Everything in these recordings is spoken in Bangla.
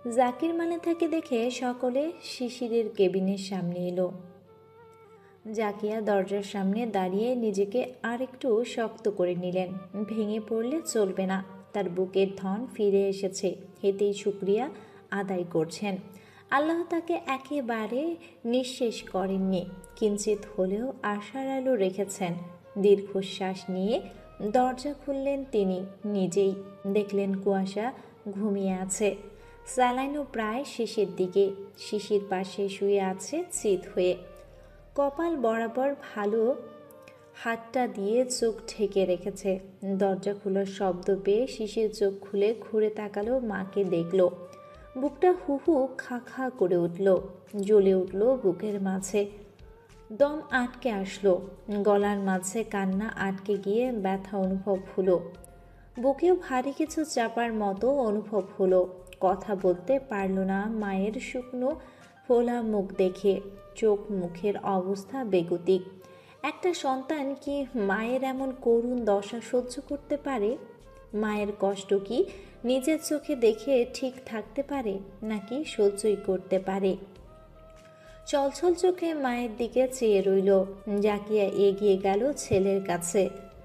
জাকির মানে থাকে দেখে সকলে শিশিরের কেবিনের সামনে এলো। জাকিয়া দরজার সামনে দাঁড়িয়ে নিজেকে আর একটু শক্ত করে নিলেন। ভেঙে পড়লে চলবে না, তার বুকের ধন ফিরে এসেছে, হেতেই শুক্রিয়া আদায় করছেন। আল্লাহ তাকে একেবারে নিঃশেষ করেননি, কিঞ্চিত হলেও আশার আলো রেখেছেন। দীর্ঘশ্বাস নিয়ে দরজা খুললেন তিনি নিজেই। দেখলেন কুয়াশা ঘুমিয়ে আছে। স্যালাইনও প্রায় শেষের দিকে। শিশির পাশে শুয়ে আছে চিত হয়ে, কপাল বরাবর ভালো হাতটা দিয়ে চোখ ঢেকে রেখেছে। দরজা খোলার শব্দ পেয়ে শিশির চোখ খুলে ঘুরে তাকালো, মাকে দেখল। বুকটা হু হু খা খা করে উঠল, জ্বলে উঠল বুকের মাঝে। দম আটকে আসলো, গলার মাঝে কান্না আটকে গিয়ে ব্যথা অনুভব হলো। বুকেও ভারী কিছু চাপার মতো অনুভব হলো। কথা বলতে পারল না মায়ের শুকনো ফোলা মুখ দেখে। চোখ মুখের অবস্থা বেগতিক। একটা সন্তান কি মায়ের এমন করুণ দশা সহ্য করতে পারে? মায়ের কষ্ট কি নিজের চোখে দেখে ঠিক থাকতে পারে, নাকি সহ্যই করতে পারে? চলছল চোখে মায়ের দিকে চেয়ে রইল। জাকিয়া এগিয়ে গেল ছেলের কাছে।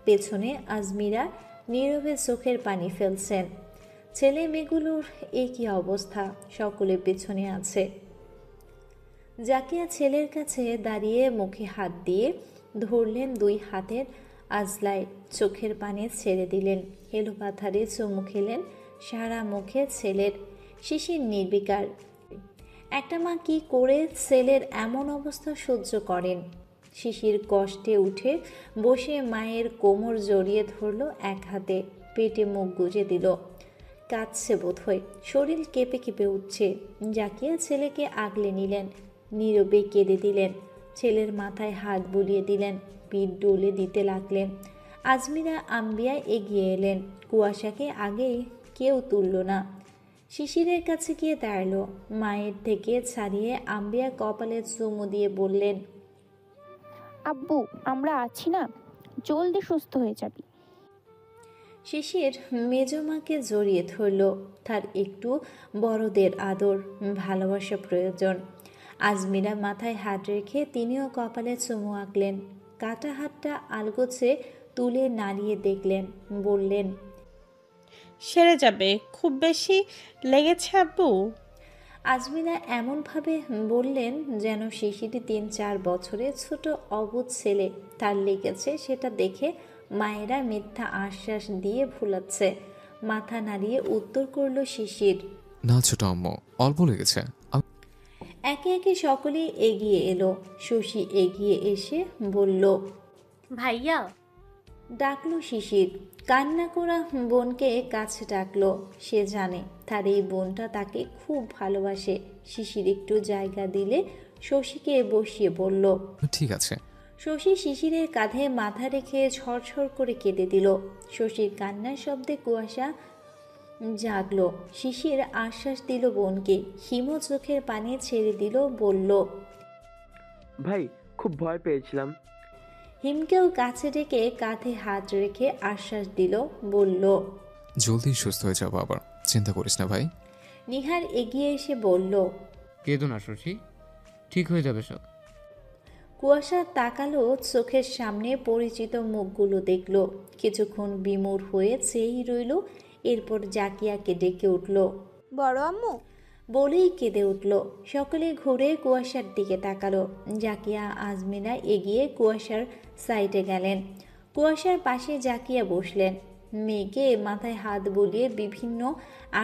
পেছনে আজমিরা নীরবে চোখের পানি ফেলছেন। ছেলে মেয়েগুলোর একই অবস্থা, সকলে পেছনে আছে। জাকিয়া ছেলের কাছে দাঁড়িয়ে মুখে হাত দিয়ে ধরলেন দুই হাতের আজলায়, চোখের পানি ছেড়ে দিলেন। এলো পাথারে চুমু খেলেন সারা মুখে ছেলের। শিশির নির্বিকার। একটা মা কি করে ছেলের এমন অবস্থা সহ্য করেন? শিশির কষ্টে উঠে বসে মায়ের কোমর জড়িয়ে ধরল এক হাতে, পেটে মুখ গুজে দিল। কাঁদছে বোধহয়, শরীর কেঁপে কেঁপে উঠছে। জাকিয়া ছেলেকে আগলে নিলেন, নীরবে কেঁদে দিলেন। ছেলের মাথায় হাত বুলিয়ে দিলেন, পিঠ ডলে দিতে লাগলেন। আজমিরা আম্বিয়া এগিয়ে এলেন। কুয়াশাকে আগেই কেউ তুলল না। শিশিরের কাছে গিয়ে দাঁড়ালো, মায়ের থেকে ছাড়িয়ে আম্বিয়া কপালে চুমু দিয়ে বললেন, আব্বু, আমরা আছি না, জলদি সুস্থ হয়ে যাবি। শিশির মেজমাকে জড়িয়ে ধরল। তার একটু বড়দের আদর ভালোবাসা প্রয়োজন। আজমিরা মাথায় হাত রেখে তিনিও কপালে চুমু আঁকলেন। কাটা হাতটা আলগোছে তুলে নাড়িয়ে দেখলেন, বললেন, সেরে যাবে, খুব বেশি লেগেছে আব্বু? আজমিরা এমনভাবে বললেন যেন শিশিরটি ৩-৪ বছরের ছোট অবুঝ ছেলে, তার লেগেছে সেটা দেখে মায়েরা মিথ্যা আশ্বাস দিয়ে ভুলাচ্ছে। মাথা নাড়িয়ে উত্তর করল শিশির, না ছোট আম্মু, অল্প লেগেছে। একে একে সকলেই এগিয়ে এলো। শশী এগিয়ে এসে বলল, ভাইয়া। ডাকলো শিশির। কান্না করা বোনকে কাছে ডাকলো। সে জানে তার এই বোনটা তাকে খুব ভালোবাসে। শিশির একটু জায়গা দিলে শশীকে বসিয়ে বলল, ঠিক আছে। শশী শিশিরের কাঁধে মাথা রেখে ঝরঝর করে কেঁদে দিল। শশীর কান্নার শব্দে কুয়াশা জাগলো। শিশির আশ্বাস দিল বোনকে, হিম চোখের পানি ছেড়ে দিল, বলল, ভাই, খুব ভয় পেয়েছিলাম। হিমকেও কাছে ডেকে কাঁধে হাত রেখে আশ্বাস দিল, বলল, জলদি সুস্থ হয়ে যাবো আবার, চিন্তা করিস না ভাই। নিহার এগিয়ে এসে বলল, কেঁদো না শশী, ঠিক হয়ে যাবে সব। কুয়াশা তাকালো, চোখের সামনে পরিচিত মুখগুলো দেখল। কিছুক্ষণ বিমূঢ় হয়ে চেয়েই রইল। এরপর জাকিয়াকে ডেকে উঠল। বড় আম্মু, বলেই কেঁদে উঠল। সকলে ঘুরে কুয়াশার দিকে তাকালো। জাকিয়া আজমিনা এগিয়ে কুয়াশার সাইডে গেলেন। কুয়াশার পাশে জাকিয়া বসলেন। মেয়েকে মাথায় হাত বুলিয়ে বিভিন্ন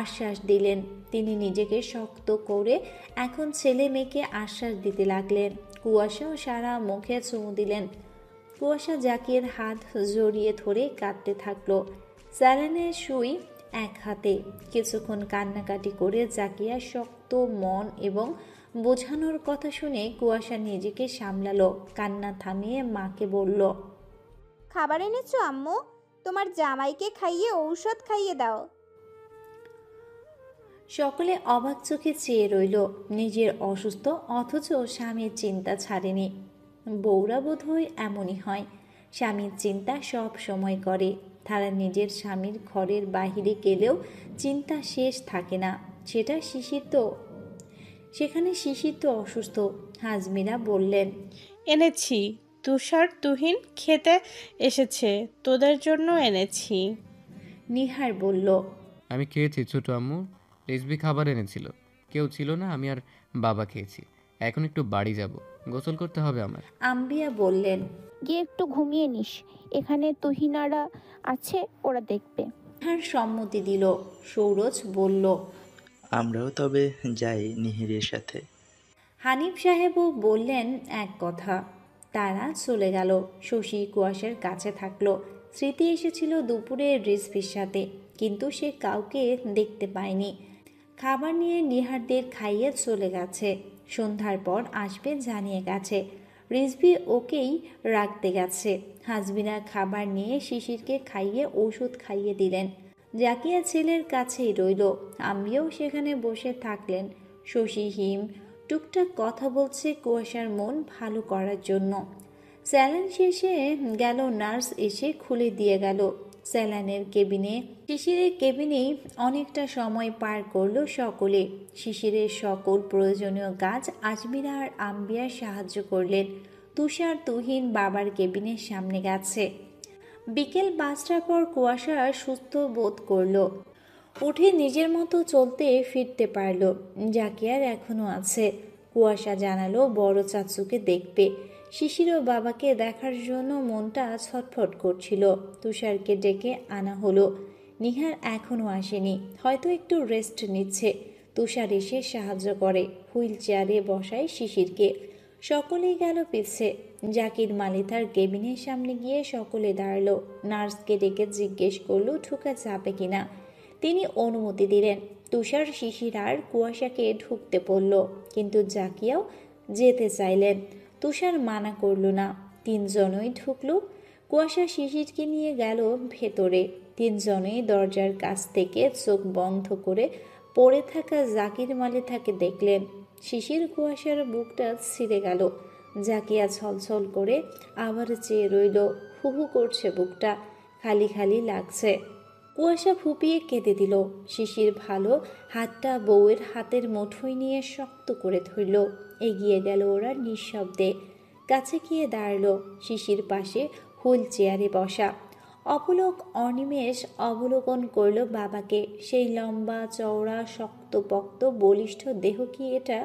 আশ্বাস দিলেন। তিনি নিজেকে শক্ত করে এখন ছেলে মেয়েকে আশ্বাস দিতে লাগলেন। কুয়াশাও সারা মুখে চুমু দিলেন। কুয়াশা জাকিয়ার হাত জড়িয়ে ধরে কাঁদতে থাকলো, স্যালাইনের সুই এক হাতে। কিছুক্ষণ কান্নাকাটি করে জাকিয়া শক্ত মন এবং বোঝানোর কথা শুনে কুয়াশা নিজেকে সামলালো। কান্না থামিয়ে মাকে বলল, খাবার এনেছো আম্মু? তোমার জামাইকে খাইয়ে ঔষধ খাইয়ে দাও। সকলে অবাক চোখে চেয়ে রইল। নিজের অসুস্থ অথচ স্বামীর চিন্তা ছাড়েনি। বউরা বোধহয় এমনই হয়, স্বামীর চিন্তা সব সময় করে। তারা নিজের স্বামীর ঘরের বাহিরে গেলেও চিন্তা শেষ থাকে না। সেটা শিশির তো সেখানে শিশির তো অসুস্থ। হাজমিরা বললেন, এনেছি। তুষার তুহিন খেতে এসেছে, তোদের জন্য এনেছি। নিহার বলল, আমি খেয়েছি ছোট আম্মু। রেসবি খাবার এনেছিল, কেউ ছিল না, আমি আর বাবা খেয়েছি। এখন একটু বাড়ি যাব, গোসল করতে হবে আমার। আম্বিয়া বললেন। গিয়ে একটু ঘুমিয়ে নিস, এখানে তুহিনারা আছে, ওরা দেখবে। নিহার সম্মতি দিল। সৌরজ বলল, আমরাও তবে যাই নিহিরের সাথে। হানিফ সাহেবও বললেন এক কথা। তারা চলে গেল। শশী কুয়াশার কাছে থাকলো। স্মৃতি এসেছিল দুপুরে রিজভির সাথে, কিন্তু সে কাউকে দেখতে পায়নি। খাবার নিয়ে নিহারদের খাইয়ে চলে গেছে। সন্ধ্যার পর আসবে জানিয়ে গেছে। রিজভি ওকেই রাখতে গেছে। হাজবিনা খাবার নিয়ে শিশিরকে খাইয়ে ওষুধ খাইয়ে দিলেন। জাকিয়া ছেলের কাছেই রইল। আম্বিয়াও সেখানে বসে থাকলেন। শশী হিম টুকটাক কথা বলছে কুয়াশার মন ভালো করার জন্য। স্যালাইন শেষে গেল, নার্স এসে খুলে দিয়ে গেল। স্যালাইনের কেবিনে, শিশিরের কেবিনেই অনেকটা সময় পার করলো সকলে। শিশিরের সকল প্রয়োজনীয় কাজ আজমিরা আর আম্বিয়ার সাহায্য করলেন। তুষার তুহিন বাবার কেবিনের সামনে গেছে। বিকেল 5টার পর কুয়াশা সুস্থ বোধ করলো। উঠে নিজের মতো চলতে ফিরতে পারল। জাকিয়ার এখনো আছে। কুয়াশা জানালো বড় চাচুকে দেখবে। শিশিরও বাবাকে দেখার জন্য মনটা ছটফট করছিল। তুষারকে ডেকে আনা হলো। নিহার এখনো আসেনি, হয়তো একটু রেস্ট নিচ্ছে। তুষার এসে সাহায্য করে, হুইল চেয়ারে বসায় শিশিরকে। সকলেই গেল পিছে। জাকির মালিতার কেবিনের সামনে গিয়ে সকলে দাঁড়ালো। নার্সকে ডেকে জিজ্ঞেস করলো ঢুকা যাবে কিনা। তিনি অনুমতি দিলেন। তুষার, শিশির আর কুয়াশাকে ঢুকতে বলল, কিন্তু জাকিয়াও যেতে চাইলেন। তুষার মানা করল না। তিনজনই ঢুকলো। কুয়াশা শিশিরকে নিয়ে গেল ভেতরে। তিনজনেই দরজার কাছ থেকে চোখ বন্ধ করে পড়ে থাকা জাকির মালিতাকে দেখলেন। শিশির কুয়াশার বুকটা ছিঁড়ে গেল। জাকিয়া ছলছল করে আবার চেয়ে রইল। হু হু করছে বুকটা, খালি খালি লাগছে। কুয়াশা ফুপিয়ে কেঁদে দিল। শিশির ভালো হাতটা বউয়ের হাতের মুঠোয় নিয়ে শক্ত করে ধরল। এগিয়ে গেল ওরা নিঃশব্দে। কাছে গিয়ে দাঁড়ালো। শিশির পাশে হুইল চেয়ারে বসা। অপলক অনিমেষ অবলোকন করল বাবাকে। সেই লম্বা চওড়া শক্তপোক্ত বলিষ্ঠ দেহ কি এটা?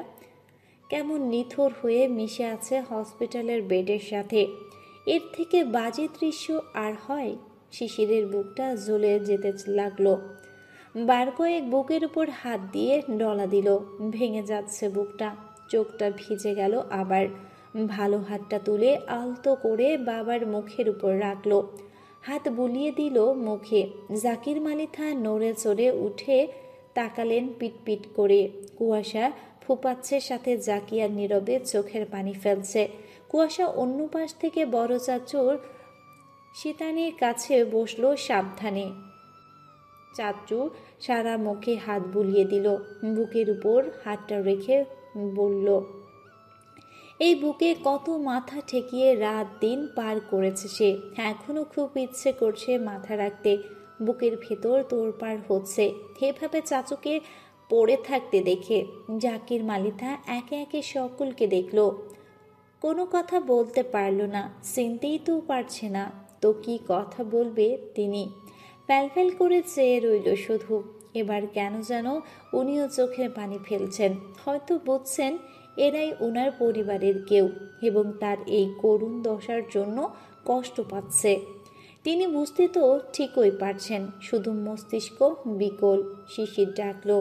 কেমন নিথর হয়ে মিশে আছে হসপিটালের বেডের সাথে। এর থেকে বাজে দৃশ্য আর হয়? শিশিরের বুকটা জ্বলে যেতে লাগলো। বার কয়েক বুকের উপর হাত দিয়ে ডলা দিল। ভেঙে যাচ্ছে বুকটা। চোখটা ভিজে গেল আবার। ভালো হাতটা তুলে আলতো করে বাবার মুখের উপর রাখলো। হাত বুলিয়ে দিল মুখে। জাকির মালিথা নড়ে চড়ে উঠে তাকালেন পিটপিট করে। কুয়াশা ফুপাচ্ছে, সাথে জাকিয়ার নীরবে চোখের পানি ফেলছে। কুয়াশা অন্য পাশ থেকে বড় চাচুর শীতানির কাছে বসলো সাবধানে। চাচু সারা মুখে হাত বুলিয়ে দিল। বুকের উপর হাতটা রেখে বলল, এই বুকে কত মাথা ঠেকিয়ে রাত দিন পার করেছে সে। এখনো খুব ইচ্ছে করছে মাথা রাখতে। বুকের ভেতর তোড়পাড় হচ্ছে এভাবে চাচুকে পড়ে থাকতে দেখে। জাকির মালিতা একে একে সকলকে দেখলো। কোনো কথা বলতে পারল না, চিনতেই তো পারছে না তো কি কথা বলবে তিনি। ফ্যালফ্যাল করে চেয়ে রইল শুধু। এবার কেন যেন উনিও চোখে পানি ফেলছেন। হয়তো বুঝছেন এরাই ওনার পরিবারের কেউ এবং তার এই করুণ দশার জন্য কষ্ট পাচ্ছে। তিনি বুঝতে তো ঠিকই পারছেন, শুধু মস্তিষ্ক বিকল। শিশির ডাকলো,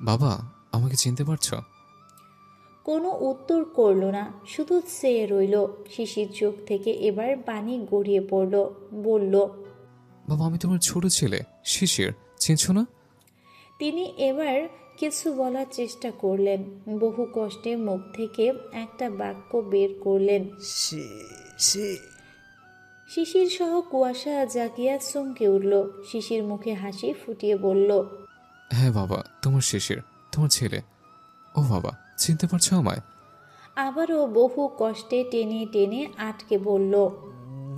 বাবা, আমাকে চিনতে পারছো? কোনো উত্তর করল না, শুধু চেয়ে রইল। শিশির চোখ থেকে এবার পানি গড়িয়ে পড়ল। বলল, বাবা, আমি তোমার ছোট ছেলে শিশির, চিনছো না? তিনি এবার কিছু বলার চেষ্টা করলেন। বহু কষ্টে মুখ থেকে একটা বাক্য বের করলেন। শিশির সহ কুয়াশা জাগিয়া চমকে উঠল। শিশির মুখে হাসি ফুটিয়ে বলল, হ্যাঁ বাবা, তোমার শিশির, তোমার ছেলে। ও বাবা, চিনতে পারছো আমায়? আবারও বহু কষ্টে টেনে টেনে আটকে বলল,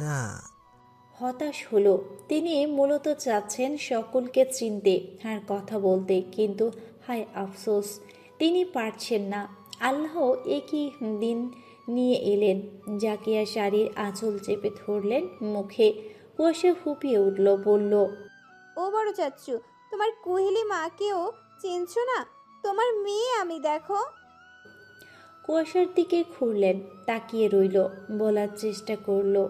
না। হতাশ হলো। তিনি মূলত চাচ্ছেন সকলকে চিনতে আর কথা বলতে, কিন্তু হায় আফসোস, তিনি পারছেন না। আল্লাহ একই দিন নিয়ে এলেন। জাকিয়া শাড়ির আঁচল চেপে ধরলেন মুখে। কুয়াশা ফুপিয়ে উঠল, বলল, ও বড় চাচ্চু, তোমার কুহেলি মাকেও চিনছো না? তোমার মেয়ে আমি, দেখো। কুয়াশার দিকে ঘুরলেন, তাকিয়ে রইল, বলার চেষ্টা করলো,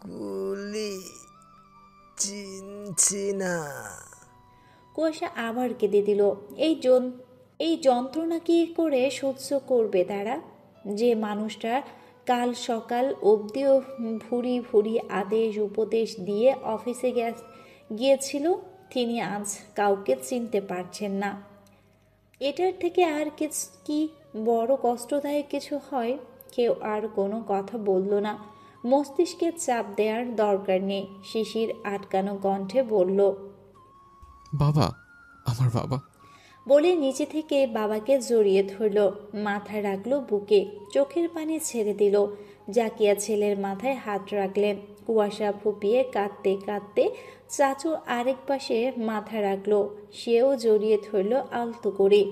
কুলি, চিনছি না। কুয়াশা আবার কেঁদে দিল। এই যন্ত্রণা কি করে সহ্য করবে তারা? যে মানুষটা কাল সকাল অবধিও ভুরি ভুরি আদেশ উপদেশ দিয়ে অফিসে গিয়েছিল, তিনি আজ কাউকে চিনতে পারছেন না। এটার থেকে আর কি বড় কষ্টদায়ক কিছু হয়? কেউ আর কোনো কথা বলল না। মস্তিষ্কে চাপ দেওয়ার দরকার নেই। শিশির আটকানো কণ্ঠে বলল, বাবা, আমার বাবা। বলে নিচে থেকে বাবাকে জড়িয়ে ধরল, মাথা রাখলো বুকে, চোখের পানি ছেড়ে দিল। জাকিয়া ছেলের মাথায় হাত রাখলেন। কুয়াশা ফুপিয়ে কাঁদতে কাঁদতে চাচু আরেক পাশে মাথা রাখলো, সেও জড়িয়ে ধরল আলতো করে।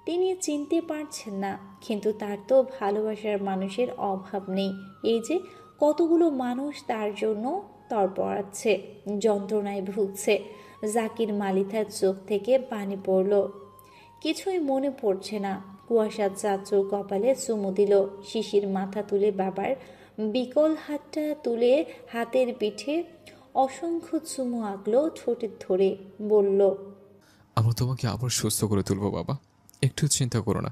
তিনি চিনতে পারছেন না, কিন্তু তার তো ভালোবাসার মানুষের অভাব নেই। এই যে কতগুলো মানুষ তার জন্য তরপড়াচ্ছে, যন্ত্রণায় ভুগছে। জাকির মালিথার চোখ থেকে পানি পড়ল। কিছুই মনে পড়ছে না। কুয়াশার চাচু কপালে চুমু দিল। শিশির মাথা তুলে বাবার বিকল হাতটা তুলে হাতের পিঠে অসংখ্য চুমু আঁকলো ঠোঁটের ধরে, বলল, আমরা তোমাকে আবার সুস্থ করে তুলবো বাবা, একটু চিন্তা করো না।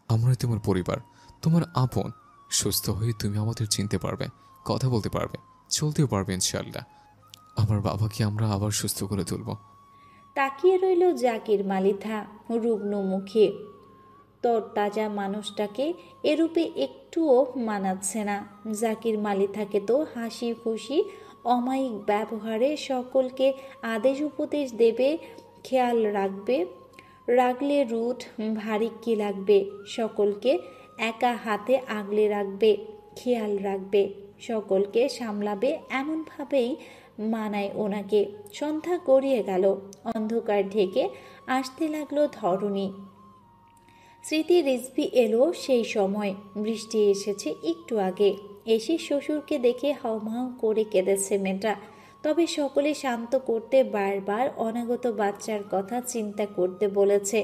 আমরাই তোমার পরিবার, তোমার আপন। সুস্থ হয়ে তুমি আমাদের চিনতে পারবে, কথা বলতে পারবে, চলতেও পারবে ইনশাল্লাহ। আমার বাবাকে আমরা আবার সুস্থ করে তুলব। তাকিয়ে রইল জাকির মালিথা রুগ্ন মুখে। তরতাজা মানুষটাকে এরূপে একটুও মানাচ্ছে না। জাকির মালিথাকে তো হাসি খুশি অমায়িক ব্যবহারে সকলকে আদেশ উপদেশ দেবে, খেয়াল রাখলে রুট ভারী কি লাগবে, সকলকে একা হাতে আগলে রাখবে, খেয়াল রাখবে, সকলকে সামলাবে, এমনভাবেই মানায় ওনাকে। সন্ধ্যা গড়িয়ে গেল, অন্ধকার ঢেকে আসতে লাগলো ধরণী। স্মৃতি রিজভি এলো সেই সময়। বৃষ্টি এসেছে একটু আগে। এসে শ্বশুরকে দেখে হাউমাউ করে কেঁদেছে মেয়েটা। তবে সকলে শান্ত করতে বারবার অনাগত বাচ্চার কথা চিন্তা করতে বলেছে।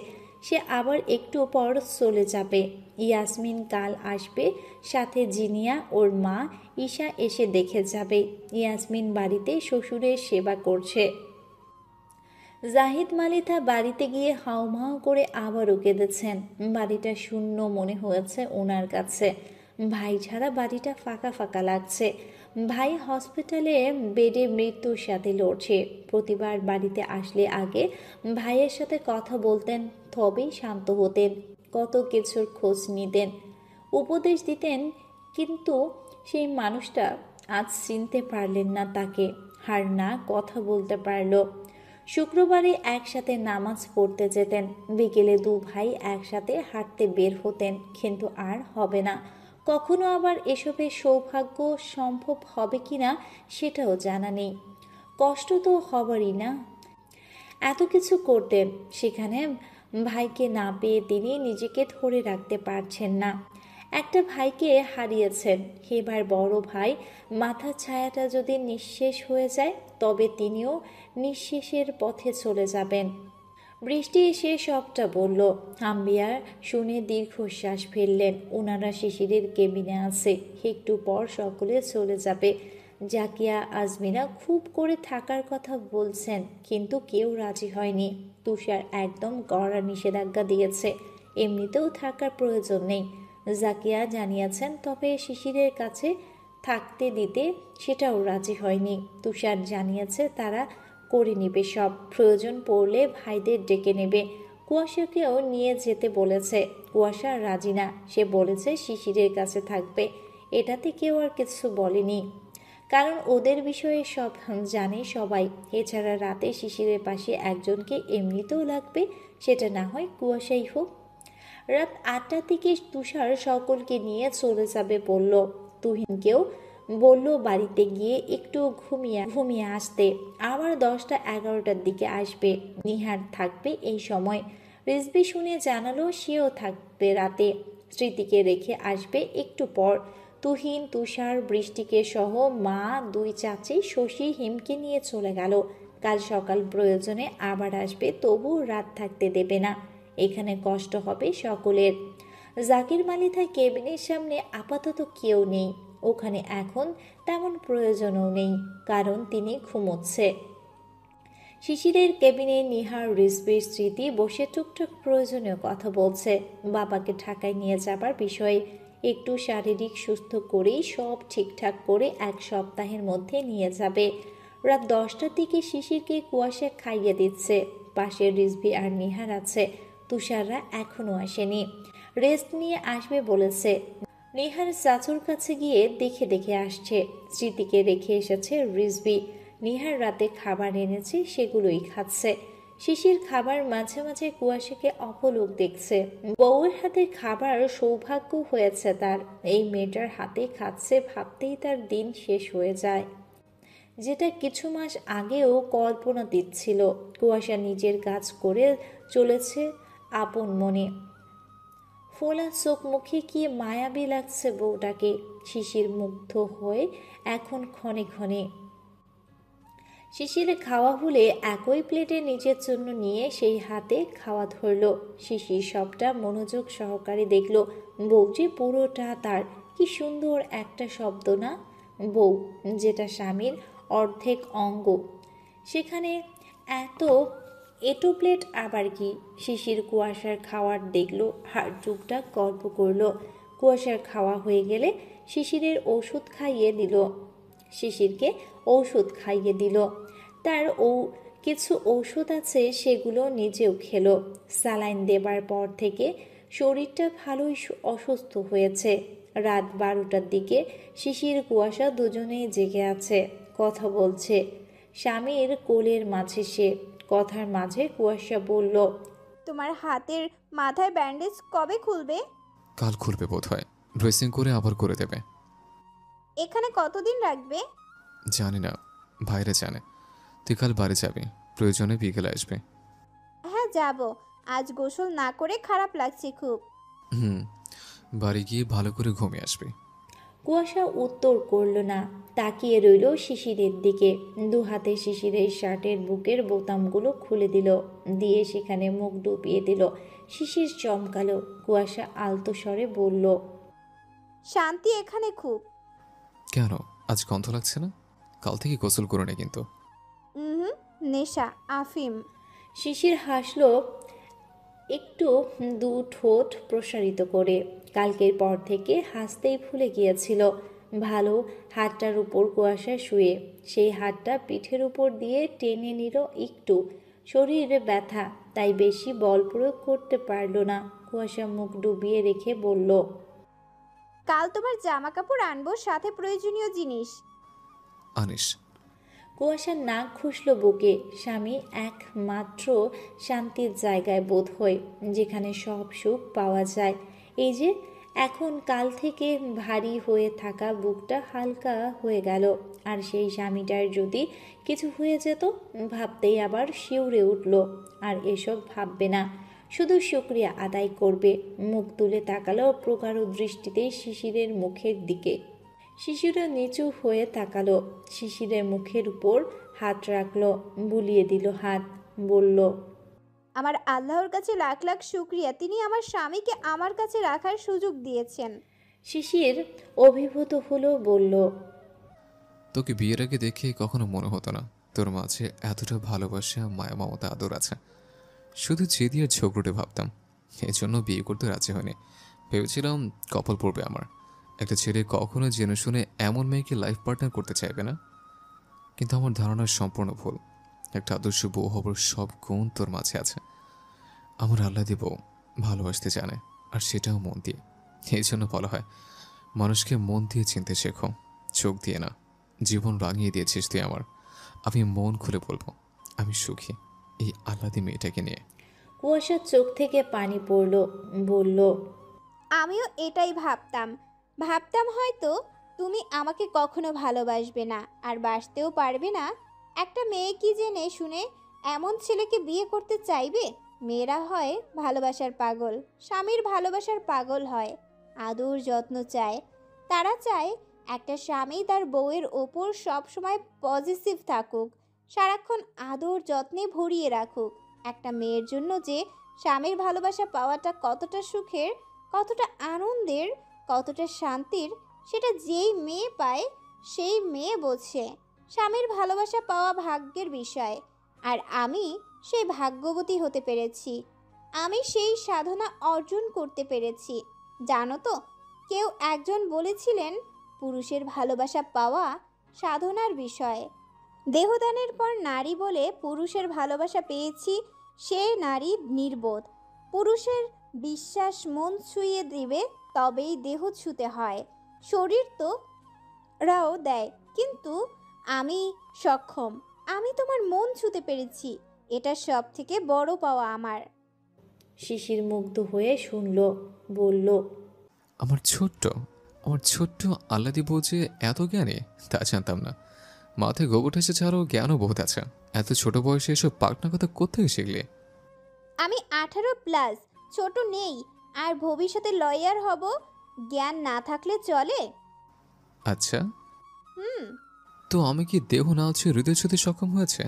সে আবার একটু পর চলে যাবে। ইয়াসমিন কাল আসবে, সাথে জিনিয়া, ওর মা ঈশা এসে দেখে যাবে। ইয়াসমিন বাড়িতে শ্বশুরের সেবা করছে। জাহিদ মালিথা বাড়িতে গিয়ে হাউমাউ করে আবারও কেঁদেছেন। বাড়িটা শূন্য মনে হয়েছে ওনার কাছে। ভাই ছাড়া বাড়িটা ফাঁকা ফাঁকা লাগছে। ভাই হসপিটালে বেডে মৃত্যুর সাথে লড়ছে। প্রতিবার বাড়িতে আসলে আগে ভাইয়ের সাথে কথা বলতেন, তবেই শান্ত হতেন। কত কিছুর খোঁজ নিতেন, উপদেশ দিতেন, কিন্তু সেই মানুষটা আজ চিনতে পারলেন না তাকে, আর না কথা বলতে পারল। শুক্রবারে একসাথে নামাজ পড়তে যেতেন, বিকেলে দু ভাই একসাথে হাঁটতে বের হতেন, কিন্তু আর হবে না। কখনো আবার এসবের সৌভাগ্য সম্ভব হবে কিনা সেটাও জানা নেই। কষ্ট তো হবারই না। এত কিছু করতেন, সেখানে ভাইকে না পেয়ে তিনি নিজেকে ধরে রাখতে পারছেন না। একটা ভাইকে হারিয়েছেন, এবার বড় ভাই মাথার ছায়াটা যদি নিঃশেষ হয়ে যায়, তবে তিনিও নিঃশেষের পথে চলে যাবেন। বৃষ্টি এসে সবটা বলল। আম্বিয়া শুনে দীর্ঘশ্বাস ফেললেন। ওনারা শিশিরের কেবিনে আছে, একটু পর সকলে চলে যাবে। জাকিয়া আজমিরা খুব করে থাকার কথা বলছেন, কিন্তু কেউ রাজি হয়নি। তুষার একদম কড়া নিষেধাজ্ঞা দিয়েছে, এমনিতেও থাকার প্রয়োজন নেই। জাকিয়া জানিয়েছেন, তবে শিশিরের কাছে থাকতে দিতে সেটাও রাজি হয়নি। তুষার জানিয়েছে তারা করে নেবে সব, প্রয়োজন পড়লে ভাইদের ডেকে নেবে। কুয়াশাকেও নিয়ে যেতে বলেছে। কুয়াশা রাজি না, সে বলেছে শিশিরের কাছে থাকবে। এটাতে কেউ আর কিছু বলেনি, কারণ ওদের বিষয়ে সব জানে সবাই। এছাড়া রাতে শিশিরের পাশে একজনকে এমনিতেও লাগবে, সেটা না হয় কুয়াশাই হোক। রাত 8টার দিকে তুষার সকলকে নিয়ে চলে যাবে বলল। তুহিনকেও বলল বাড়িতে গিয়ে একটু ঘুমিয়ে ঘুমিয়ে আসতে, আবার 10টা-11টার দিকে আসবে। নিহার থাকবে এই সময়। রিজভি শুনে জানালো সেও থাকবে রাতে, স্মৃতিকে রেখে আসবে একটু পর। তুহিন, তুষার, বৃষ্টিকে সহ মা, 2 চাচি, শশী, হিমকে নিয়ে চলে গেল। কাল সকাল প্রয়োজনে আবার আসবে, তবু রাত থাকতে দেবে না। এখানে কষ্ট হবে সকলের। জাকির মালিথার কেবিনের সামনে আপাতত কেউ নেই। ওখানে এখন তেমন প্রয়োজনও নেই, কারণ তিনি ঘুমোচ্ছে। শিশিরের কেবিনে নিহার, রিজভির, স্মৃতি বসে টুকটাক প্রয়োজনীয় কথা বলছে বাবাকে ঢাকায় নিয়ে যাবার বিষয়ে। একটু শারীরিক সুস্থ করেই সব ঠিকঠাক করে 1 সপ্তাহের মধ্যে নিয়ে যাবে। রাত 10টার দিকে শিশিরকে কুয়াশা খাইয়ে দিচ্ছে। পাশে রিজভি আর নিহার আছে। তুষাররা এখনও আসেনি, রেস্ট নিয়ে আসবে বলেছে। নিহার চাচুর কাছে গিয়ে দেখে দেখে আসছে। স্মৃতিকে রেখে এসেছে রিজভি। নিহার রাতে খাবার এনেছে, সেগুলোই খাচ্ছে। শিশির খাবার মাঝে মাঝে কুয়াশাকে অপলক দেখছে। বউয়ের হাতে খাবার সৌভাগ্য হয়েছে তার। এই মেয়েটার হাতে খাচ্ছে ভাবতেই তার দিন শেষ হয়ে যায়, যেটা কিছু মাস আগেও কল্পনাতীত ছিল। কুয়াশা নিজের কাজ করে চলেছে আপন মনে। ফোলা চোখ মুখে কি মায়াবী লাগছে বউটাকে। শিশির মুগ্ধ হয়ে এখন ক্ষণে ক্ষণে। শিশিরে খাওয়া হলে একই প্লেটে নিজের জন্য নিয়ে সেই হাতে খাওয়া ধরল। শিশির সবটা মনোযোগ সহকারে দেখল। বউটি পুরোটা তার। কি সুন্দর একটা শব্দ না, বউ, যেটা স্বামীর অর্ধেক অঙ্গ। সেখানে এটো প্লেট আবার কি? শিশির কুয়াশার খাওয়ার দেখলো আর টুকটাক গল্প করলো। কুয়াশার খাওয়া হয়ে গেলে শিশিরকে ঔষধ খাইয়ে দিল। তার কিছু ঔষধ আছে, সেগুলো নিজেও খেলো। স্যালাইন দেবার পর থেকে শরীরটা ভালোই অসুস্থ হয়েছে। রাত 12টার দিকে শিশির, কুয়াশা দুজনেই জেগে আছে, কথা বলছে। স্বামীর কোলের মাঝে সে। কথার মাঝে কুয়াশা বলল, তোমার হাতের মাথায় ব্যান্ডেজ কবে খুলবে? কাল খুলবে বোধ হয়, ড্রেসিং করে আবার করে দেবে। এখানে কতদিন রাখবে? জানি না, ভাইরা জানে। তুই কাল বাড়ি যাবি, প্রয়োজনে বিকেলে আসবে। হ্যাঁ যাব। আজ গোসল না করে খারাপ লাগছে খুব। বাড়ি গিয়ে ভালো করে ঘুমিয়ে আসবি। কুয়াশা উত্তর করল না, তাকিয়ে রইল শিশিরের দিকে। 2 হাতে শিশিরের শার্টের বুকের বোতামগুলো খুলে দিল, দিয়ে সেখানে মুখ ডুবিয়ে দিল। শিশির চমকালো। কুয়াশা আলতো স্বরে বলল, শান্তি এখানে খুব। কেন, আজ গন্ধ লাগছে না? কাল থেকে গোসল করে নে কিন্তু। নেশা, আফিম। শিশির হাসল একটু, 2 ঠোঁট প্রসারিত করে। কালকের পর থেকে হাসতেই ভুলে গিয়েছিল। ভালো হাতটার উপর কুয়াশা শুয়ে, সেই হাতটা পিঠের উপর দিয়ে টেনে নিল একটু। শরীরে ব্যথা, তাই বেশি বল প্রয়োগ করতে পারল না। কুয়াশা মুখ ডুবিয়ে রেখে বলল, কাল তোমার জামা কাপড় আনবো, সাথে প্রয়োজনীয় জিনিস। আনিস। কুয়াশার নাক ঘুষল বুকে। স্বামী একমাত্র শান্তির জায়গায় বোধ হয়, যেখানে সব সুখ পাওয়া যায়। এই যে এখন কাল থেকে ভারী হয়ে থাকা বুকটা হালকা হয়ে গেল। আর সেই স্বামীটার যদি কিছু হয়ে যেত, ভাবতেই আবার শিউরে উঠল। আর এসব ভাববে না, শুধু শুকরিয়া আদায় করবে। মুখ তুলে তাকালো প্রগাঢ় দৃষ্টিতে শিশিরের মুখের দিকে। শিশিরও নিচু হয়ে তাকালো। শিশিরের মুখের উপর হাত রাখলো, বুলিয়ে দিল হাত, বলল, আমার আল্লাহর কাছে লাখ লাখ শুকরিয়া, তিনি আমার স্বামীকে আমার কাছে রাখার সুযোগ দিয়েছেন। শিশির অভিভূত হলো, বলল, তোকে বিয়ের আগে দেখে কখনো মনে হতো না তোর মাঝে এতটা ভালোবাসা, মায়া, মমতা, আদর আছে। শুধু জেদি আর ঝগড়ুটে ভাবতাম, এই জন্য বিয়ে করতে রাজি হয়নি। ভেবেছিলাম কপাল পড়বে আমার। একটা ছেলে কখনো জেনে শুনে এমন মেয়েকে লাইফ পার্টনার করতে চাইবে না। কিন্তু আমার ধারণা সম্পূর্ণ ভুল। একটা আদর্শ বউ হবার সব গুণ তোর মাঝে আছে। আমার আল্লাহ দিয়ে বউ ভালোবাসতে জানে, আর সেটাও মন দিয়ে। এই জন্য বলা হয়, মানুষকে মন দিয়ে চিনতে শেখো, চোখ দিয়ে না। জীবন রাঙিয়ে দিয়েছিস তুই আমার। আমি মন খুলে বলবো, আমি সুখী এই আল্লাদি মেয়েটাকে নিয়ে। কুয়াশার চোখ থেকে পানি পড়ল, বলল, আমিও এটাই ভাবতাম হয়তো তুমি আমাকে কখনো ভালোবাসবে না, আর বাসতেও পারবে না। একটা মেয়ে কি জেনে শুনে এমন ছেলেকে বিয়ে করতে চাইবে? মেয়েরা হয় ভালোবাসার পাগল, স্বামীর ভালোবাসার পাগল হয়, আদর যত্ন চায়। তারা চায় একটা স্বামী তার বউয়ের ওপর সবসময় পজিটিভ থাকুক, সারাক্ষণ আদর যত্নে ভরিয়ে রাখুক। একটা মেয়ের জন্য যে স্বামীর ভালোবাসা পাওয়াটা কতটা সুখের, কতটা আনন্দের, কতটা শান্তির, সেটা যেই মেয়ে পায় সেই মেয়ে বোঝে। স্বামীর ভালোবাসা পাওয়া ভাগ্যের বিষয়, আর আমি সেই ভাগ্যবতী হতে পেরেছি। আমি সেই সাধনা অর্জন করতে পেরেছি। জানো তো, কেউ একজন বলেছিলেন পুরুষের ভালোবাসা পাওয়া সাধনার বিষয়। দেহদানের পর নারী বলে পুরুষের ভালোবাসা পেয়েছি, সে নারী নির্বোধ। পুরুষের বিশ্বাস মন ছুঁয়ে দিবে, তবেই দেহ ছুঁতে হয়। শরীর তো রাও দেয়, কিন্তু আমি সক্ষম। আমি তোমার মন ছুঁতে পেরেছি, এটা সব থেকে বড় পাওয়া আমার। শিশির মুগ্ধ হয়ে শুনল, বলল, আমার ছোট্ট আল্লাদি বউ যে এত জ্ঞানী তা জানতাম না। মাথায় গোবর এসে ছাড়াও জ্ঞানও বহুত আছে। এত ছোট বয়সে এসব পাকনা কথা কোত্থেকে শিখলে? আমি 18+, ছোট নেই, আর ভবিষ্যতে লয়ার হব। জ্ঞান না থাকলে চলে? আচ্ছা, হুম, তো আমি কি দেহ না হচ্ছে হৃদয় ছুঁতে সক্ষম হয়েছে?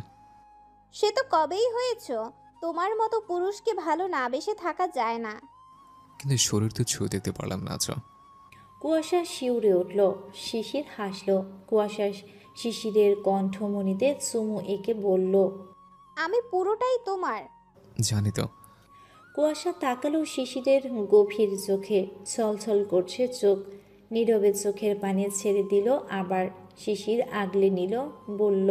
সে তো কবেই হয়েছ। তোমার মতো পুরুষকে ভালো না বেসে থাকা যায় না। কিন্তু শরীর তো ছুঁয়ে দেখতে পারলাম না। আচ্ছা, কুয়াশা শিউরে উঠল। শিশির হাসল। কুয়াশা শিশিরের কণ্ঠমণিতে চুমু এঁকে বলল, আমি পুরোটাই তোমার। জানি তো। কুয়াশা তাকালো শিশিরের গভীর চোখে। ছলছল করছে চোখ। নীরবে চোখের পানি ছেড়ে দিল। আবার শিশির আগলে নিল, বলল,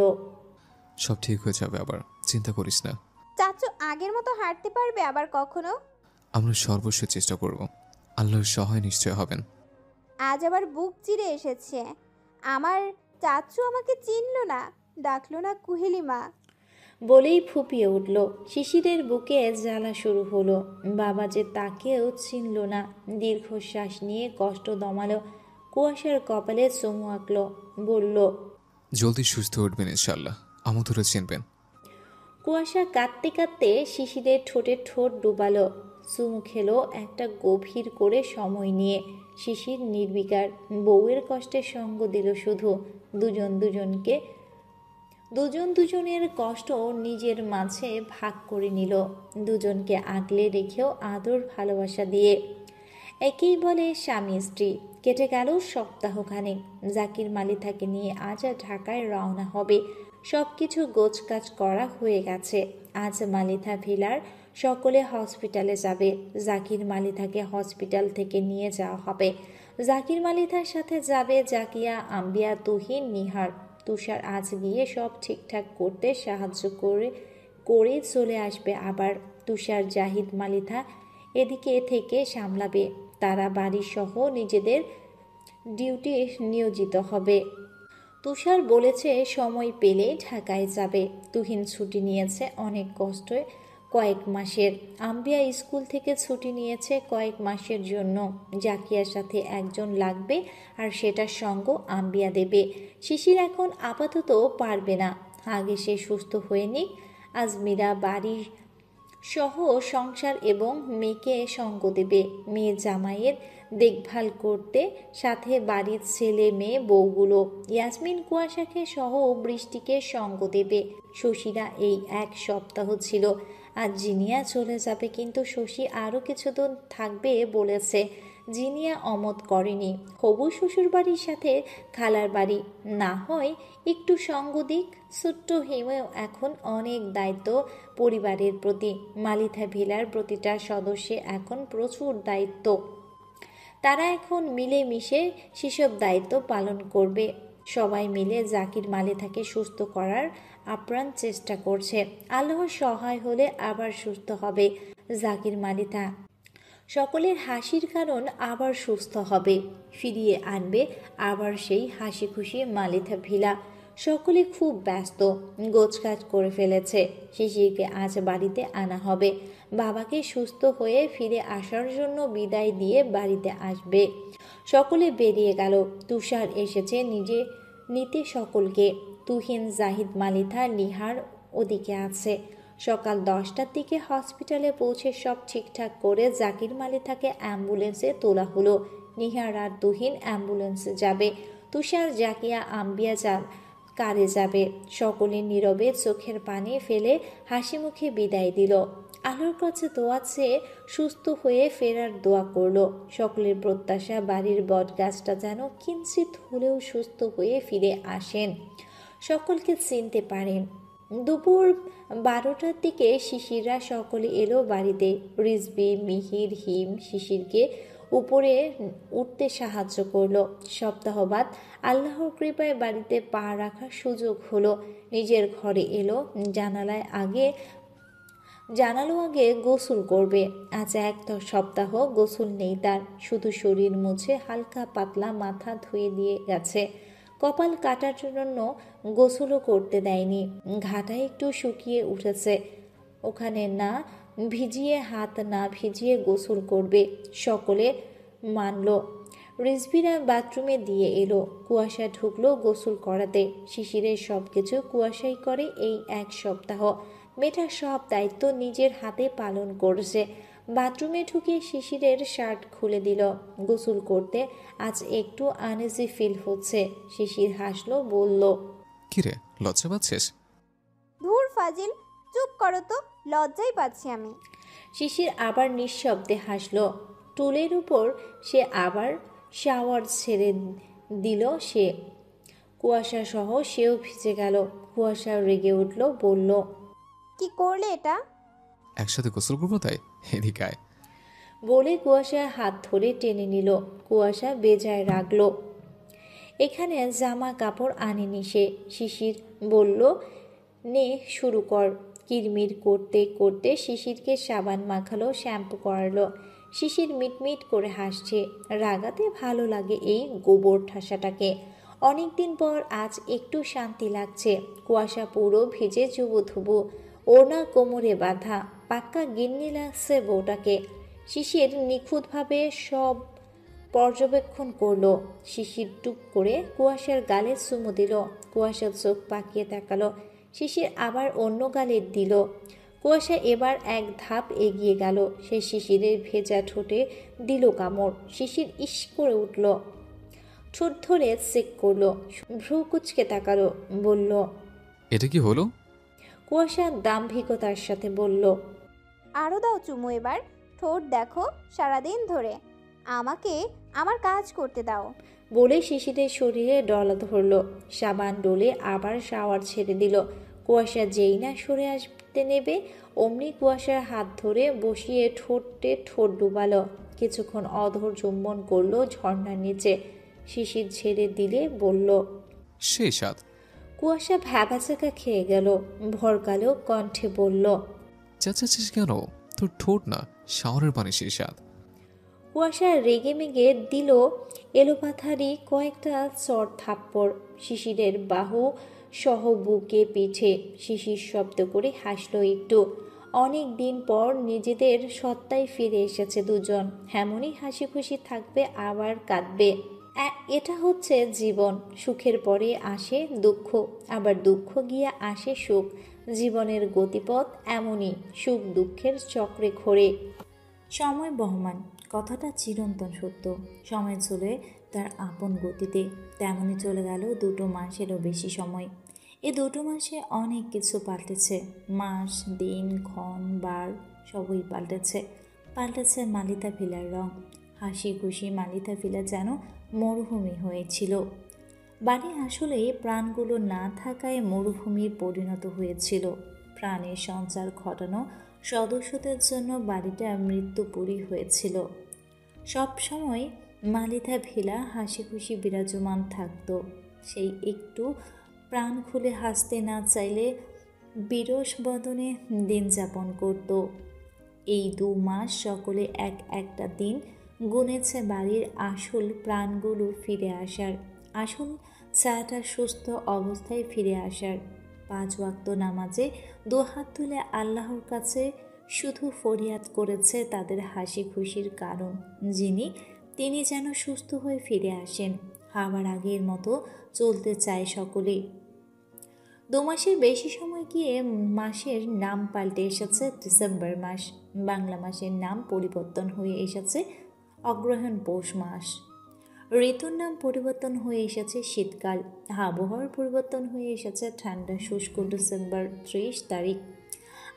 সব ঠিক হয়ে যাবে, আবার চিন্তা করিস না। চাচু আগের মতো হাঁটতে পারবে আবার কখনো? আমরা সর্বস্ব চেষ্টা করব। আল্লাহর সহায় নিশ্চয় হবেন। আজ আবার বুক চিরে এসেছে। আমার চাচু আমাকে চিনল না, ডাকলো না কুহেলি মা। বলেই ফুপিয়ে উঠল। শিশিরের বুকে জ্বালা শুরু হলো। বাবা যে তাকেও চিনল না। দীর্ঘশ্বাস নিয়ে কষ্ট দমালো। কুয়াশার কপালে চুমু আঁকল, বলল, জলদি সুস্থ উঠবেন ইনশাল্লাহ, আমাদেরও চিনবেন। কুয়াশা কাঁদতে কাঁদতে শিশিরের ঠোঁটে ঠোঁট ডুবালো। চুমু খেলো একটা গভীর করে সময় নিয়ে। শিশির নির্বিকার। বউয়ের কষ্টে সঙ্গ দিল শুধু। দুজন দুজনের কষ্ট নিজের মাঝে ভাগ করে নিল। দুজনকে আগলে রেখেও আদর ভালোবাসা দিয়ে। একেই বলে স্বামী স্ত্রী। কেটে গেল সপ্তাহখানেক। জাকির মালিথাকে নিয়ে আজ ঢাকায় রওনা হবে। সব কিছু গোছকাজ করা হয়ে গেছে। আজ মালিথা ভিলার সকলে হসপিটালে যাবে। জাকির মালিথাকে হসপিটাল থেকে নিয়ে যাওয়া হবে। জাকির মালিথার সাথে যাবে জাকিয়া, আম্বিয়া, তুহিন, নিহার। তুষার আজ গিয়ে সব ঠিকঠাক করতে সাহায্য করে চলে আসবে আবার। তুষার, জাহিদ, মালিথা এদিকে থেকে সামলাবে। তারা বাড়ির সহ নিজেদের ডিউটি নিয়োজিত হবে। তুষার বলেছে সময় পেলে ঢাকায় যাবে। তুহিন ছুটি নিয়েছে অনেক কষ্টে, কয়েক মাসের। আম্বিয়া স্কুল থেকে ছুটি নিয়েছে কয়েক মাসের জন্য। জাকিয়ার সাথে একজন লাগবে, আর সেটার সঙ্গ আম্বিয়া দেবে। শিশির এখন আপাতত পারবে না। আগে সে সুস্থ হয়ে নিক। আজমিরা বাড়ি সহ সংসার এবং মেয়েকে সঙ্গ দেবে। মেয়ে জামাইয়ের দেখভাল করতে, সাথে বাড়ির ছেলে মেয়ে বউগুলো। ইয়াসমিন কুয়াশাকে সহ বৃষ্টিকে সঙ্গ দেবে। শশীরা এই এক সপ্তাহ ছিল। আজ জিনিয়া চলে যাবে, কিন্তু শশী আরও কিছুদিন থাকবে বলেছে। জিনিয়া অমত করেনি। হবু শ্বশুর বাড়ির সাথে খালার বাড়ি, না হয় একটু সঙ্গ দিক। ছোট্ট হিমেও এখন অনেক দায়িত্ব পরিবারের প্রতি। মালিথা ভিলার প্রতিটা সদস্যে এখন প্রচুর দায়িত্ব। তারা এখন মিলেমিশে সেসব দায়িত্ব পালন করবে। সবাই মিলে জাকির মালিথাকে সুস্থ করার আপ্রাণ চেষ্টা করছে। আল্লাহর সহায় হলে আবার সুস্থ হবে জাকির মালিথা। সকলের হাসির কারণ আবার সুস্থ হবে। ফিরিয়ে আনবে আবার সেই হাসি খুশি মালিথা ভিলা। সকলে খুব ব্যস্ত। গোছকাজ করে ফেলেছে। শিশিরকে আজ বাড়িতে আনা হবে। বাবাকে সুস্থ হয়ে ফিরে আসার জন্য বিদায় দিয়ে বাড়িতে আসবে। সকলে বেরিয়ে গেল। তুষার এসেছে নিজে নিতে সকলকে। তুহিন, জাহিদ, মালিথা, নিহার ওদিকে আছে। সকাল 10টার দিকে হসপিটালে পৌঁছে সব ঠিকঠাক করে জাকির, মালিথাকে অ্যাম্বুলেন্সে তোলা হলো। নিহার আর তুহিন অ্যাম্বুলেন্সে যাবে। তুষার, জাকিয়া, আম্বিয়া কারে যাবে। সকলে নীরবে চোখের পানি ফেলে হাসি মুখে বিদায় দিল। আলোর কাছে দোয়া চেয়ে সুস্থ হয়ে ফেরার দোয়া করল। সকলের প্রত্যাশা বাড়ির বটগাছটা যেন কিঞ্চিত হলেও সুস্থ হয়ে ফিরে আসেন, সকলকে চিনতে পারেন। দুপুর 12টার দিকে শিশিররা সকলে এলো বাড়িতে। রিজবি, মিহির, হিম শিশিরকে উপরে উঠতে সাহায্য করলো। সপ্তাহবাদ আল্লাহর কৃপায় বাড়িতে পা রাখার সুযোগ হলো। নিজের ঘরে এলো। জানালো আগে গোসল করবে। আজ এক সপ্তাহ গোসল নেই তার। শুধু শরীর মুছে হালকা পাতলা মাথা ধুয়ে দিয়ে গেছে। কপাল কাটার জন্য গোসলও করতে দেয়নি। ঘাটা একটু শুকিয়ে উঠেছে। ওখানে না ভিজিয়ে, হাত না ভিজিয়ে গোসল করবে। সকলে মানল। রিজবিরা বাথরুমে দিয়ে এলো। কুয়াশা ঢুকলো গোসল করাতে। শিশিরের সব কিছু কুয়াশাই করে এই এক সপ্তাহ। মেয়েটা সব দায়িত্ব নিজের হাতে পালন করছে। বাথরুমে ঢুকে শিশিরের শার্ট খুলে দিল। গোসল করতে আজ একটু আনইজি ফিল হচ্ছে। শিশির হাসলো, বলল, কিরে, লজ্জা পাচ্ছিস? ধুর ফাজিল, চুপ করো তো, লজ্জাই পাচ্ছি আমি। শিশির আবার নিঃশব্দে হাসলো। টুলের উপর সে আবার শাওয়ার ছেড়ে দিল। সে কুয়াশা সহ সেও ভিজে গেল। কুয়াশা রেগে উঠল, বলল, কি করলে এটা? একসাথে গোসল করবো তাই, এদিকে আয়। বলে কুয়াশার হাত ধরে টেনে নিল। কুয়াশা বেজায় রাখলো। এখানে জামা কাপড় আনেনি সে। শিশির বলল, নে শুরু কর। কিরমির করতে করতে শিশিরকে সাবান মাখালো, শ্যাম্পু করালো। শিশির মিটমিট করে হাসছে। রাগাতে ভালো লাগে এই গোবর ঠাসাটাকে। অনেকদিন পর আজ একটু শান্তি লাগছে। কুয়াশা পুরো ভিজে চুবুথুবু, ওনা কোমরে বাঁধা। পাক্কা গিন্নি লাগছে বউটাকে। শিশির নিখুঁতভাবে সব পর্যবেক্ষণ করলো। শিশির টুক করে কুয়াশার গালে চুমু দিল। কুয়াশার চোখ পাকিয়ে তাকালো। শিশির আবার অন্য গালে দিল। কুয়াশা এবার এক ধাপ এগিয়ে গেল। সে শিশিরের ভেজা ঠোঁটে দিল কামড়। শিশির ইস করে উঠল, ঠোঁট ধরে চেক করলো। ভ্রু কুচকে তাকালো, বলল, এটা কি হলো? কুয়াশা দাম্ভিকতার সাথে বলল, আরও দাও চুমু এবার। ঠোঁট দেখো সারাদিন ধরে। আমাকে আমার কাজ করতে দাও। বলে শিশিরের শরীরে ডলা ধরল। সাবান ডলে আবার শাওয়ার ছেড়ে দিল। কুয়াশা যেই না সরে আসতে নেবে অমনি কুয়াশার হাত ধরে বসিয়ে ঠোঁটে ঠোঁট ডুবালো। কিছুক্ষণ অধর চুম্বন করলো ঝর্ণার নিচে। শিশির ছেড়ে দিলে বলল, সেই স্বাদ। কুয়াশা ভ্যাবাচাকা খেয়ে গেল। ভরকালো কণ্ঠে বলল, চাচাচ্ছিস কেন? তোর ঠোঁট না, শাওয়ারের পানি সেই স্বাদ। কুয়াশা রেগে মেগে দিল এলোপাথারি কয়েকটা চড় থাপ্পড় শিশিরের বাহু সহ বুকে, পিঠে। শিশির শব্দ করে হাসলো একটু। অনেক দিন পর নিজেদের সত্তায় ফিরে এসেছে দুজন। এমনই হাসি খুশি থাকবে, আবার কাঁদবে। এটা হচ্ছে জীবন। সুখের পরে আসে দুঃখ, আবার দুঃখ গিয়ে আসে সুখ। জীবনের গতিপথ এমনই, সুখ দুঃখের চক্রে ঘোরে। সময় বহমান, কথাটা চিরন্তন সত্য। সময় চলে তার আপন গতিতে। তেমনই চলে গেল 2 মাসেরও বেশি সময়। এই 2 মাসে অনেক কিছু পাল্টেছে। মাস, দিন, ক্ষণ, বার সবই পাল্টেছে। পাল্টেছে মালিতা ভিলার রং। হাসি খুশি মালিতা ভিলা যেন মরুভূমি হয়েছিল। বাড়ি আসলে প্রাণগুলো না থাকায় মরুভূমির পরিণত হয়েছিল। প্রাণের সঞ্চার ঘটানো সদস্যদের জন্য বাড়িটা মৃত্যুপুরী হয়েছিল। সব সময় মালিতা ভিলা হাসি খুশি বিরাজমান থাকত। সেই একটু প্রাণ খুলে হাসতে না চাইলে বিরস বদনে দিন যাপন করত। এই 2 মাস সকলে একটা দিন গুনেছে বাড়ির আসল প্রাণগুলো ফিরে আসার, আসল ছায়াটা সুস্থ অবস্থায় ফিরে আসার। 5 ওয়াক্ত নামাজে 2 হাত তুলে আল্লাহর কাছে শুধু ফরিয়াদ করেছে তাদের হাসি খুশির কারণ, যিনি তিনি যেন সুস্থ হয়ে ফিরে আসেন। আবার আগের মতো চলতে চায় সকলে। 2 মাসের বেশি সময় গিয়ে মাসের নাম পাল্টে এসেছে ডিসেম্বর মাস। বাংলা মাসের নাম পরিবর্তন হয়ে এসেছে অগ্রহায়ণ পৌষ মাস। ঋতুর নাম পরিবর্তন হয়ে এসেছে শীতকাল। আবহাওয়ার পরিবর্তন হয়ে এসেছে ঠান্ডা শুষ্ক ডিসেম্বর 30 তারিখ।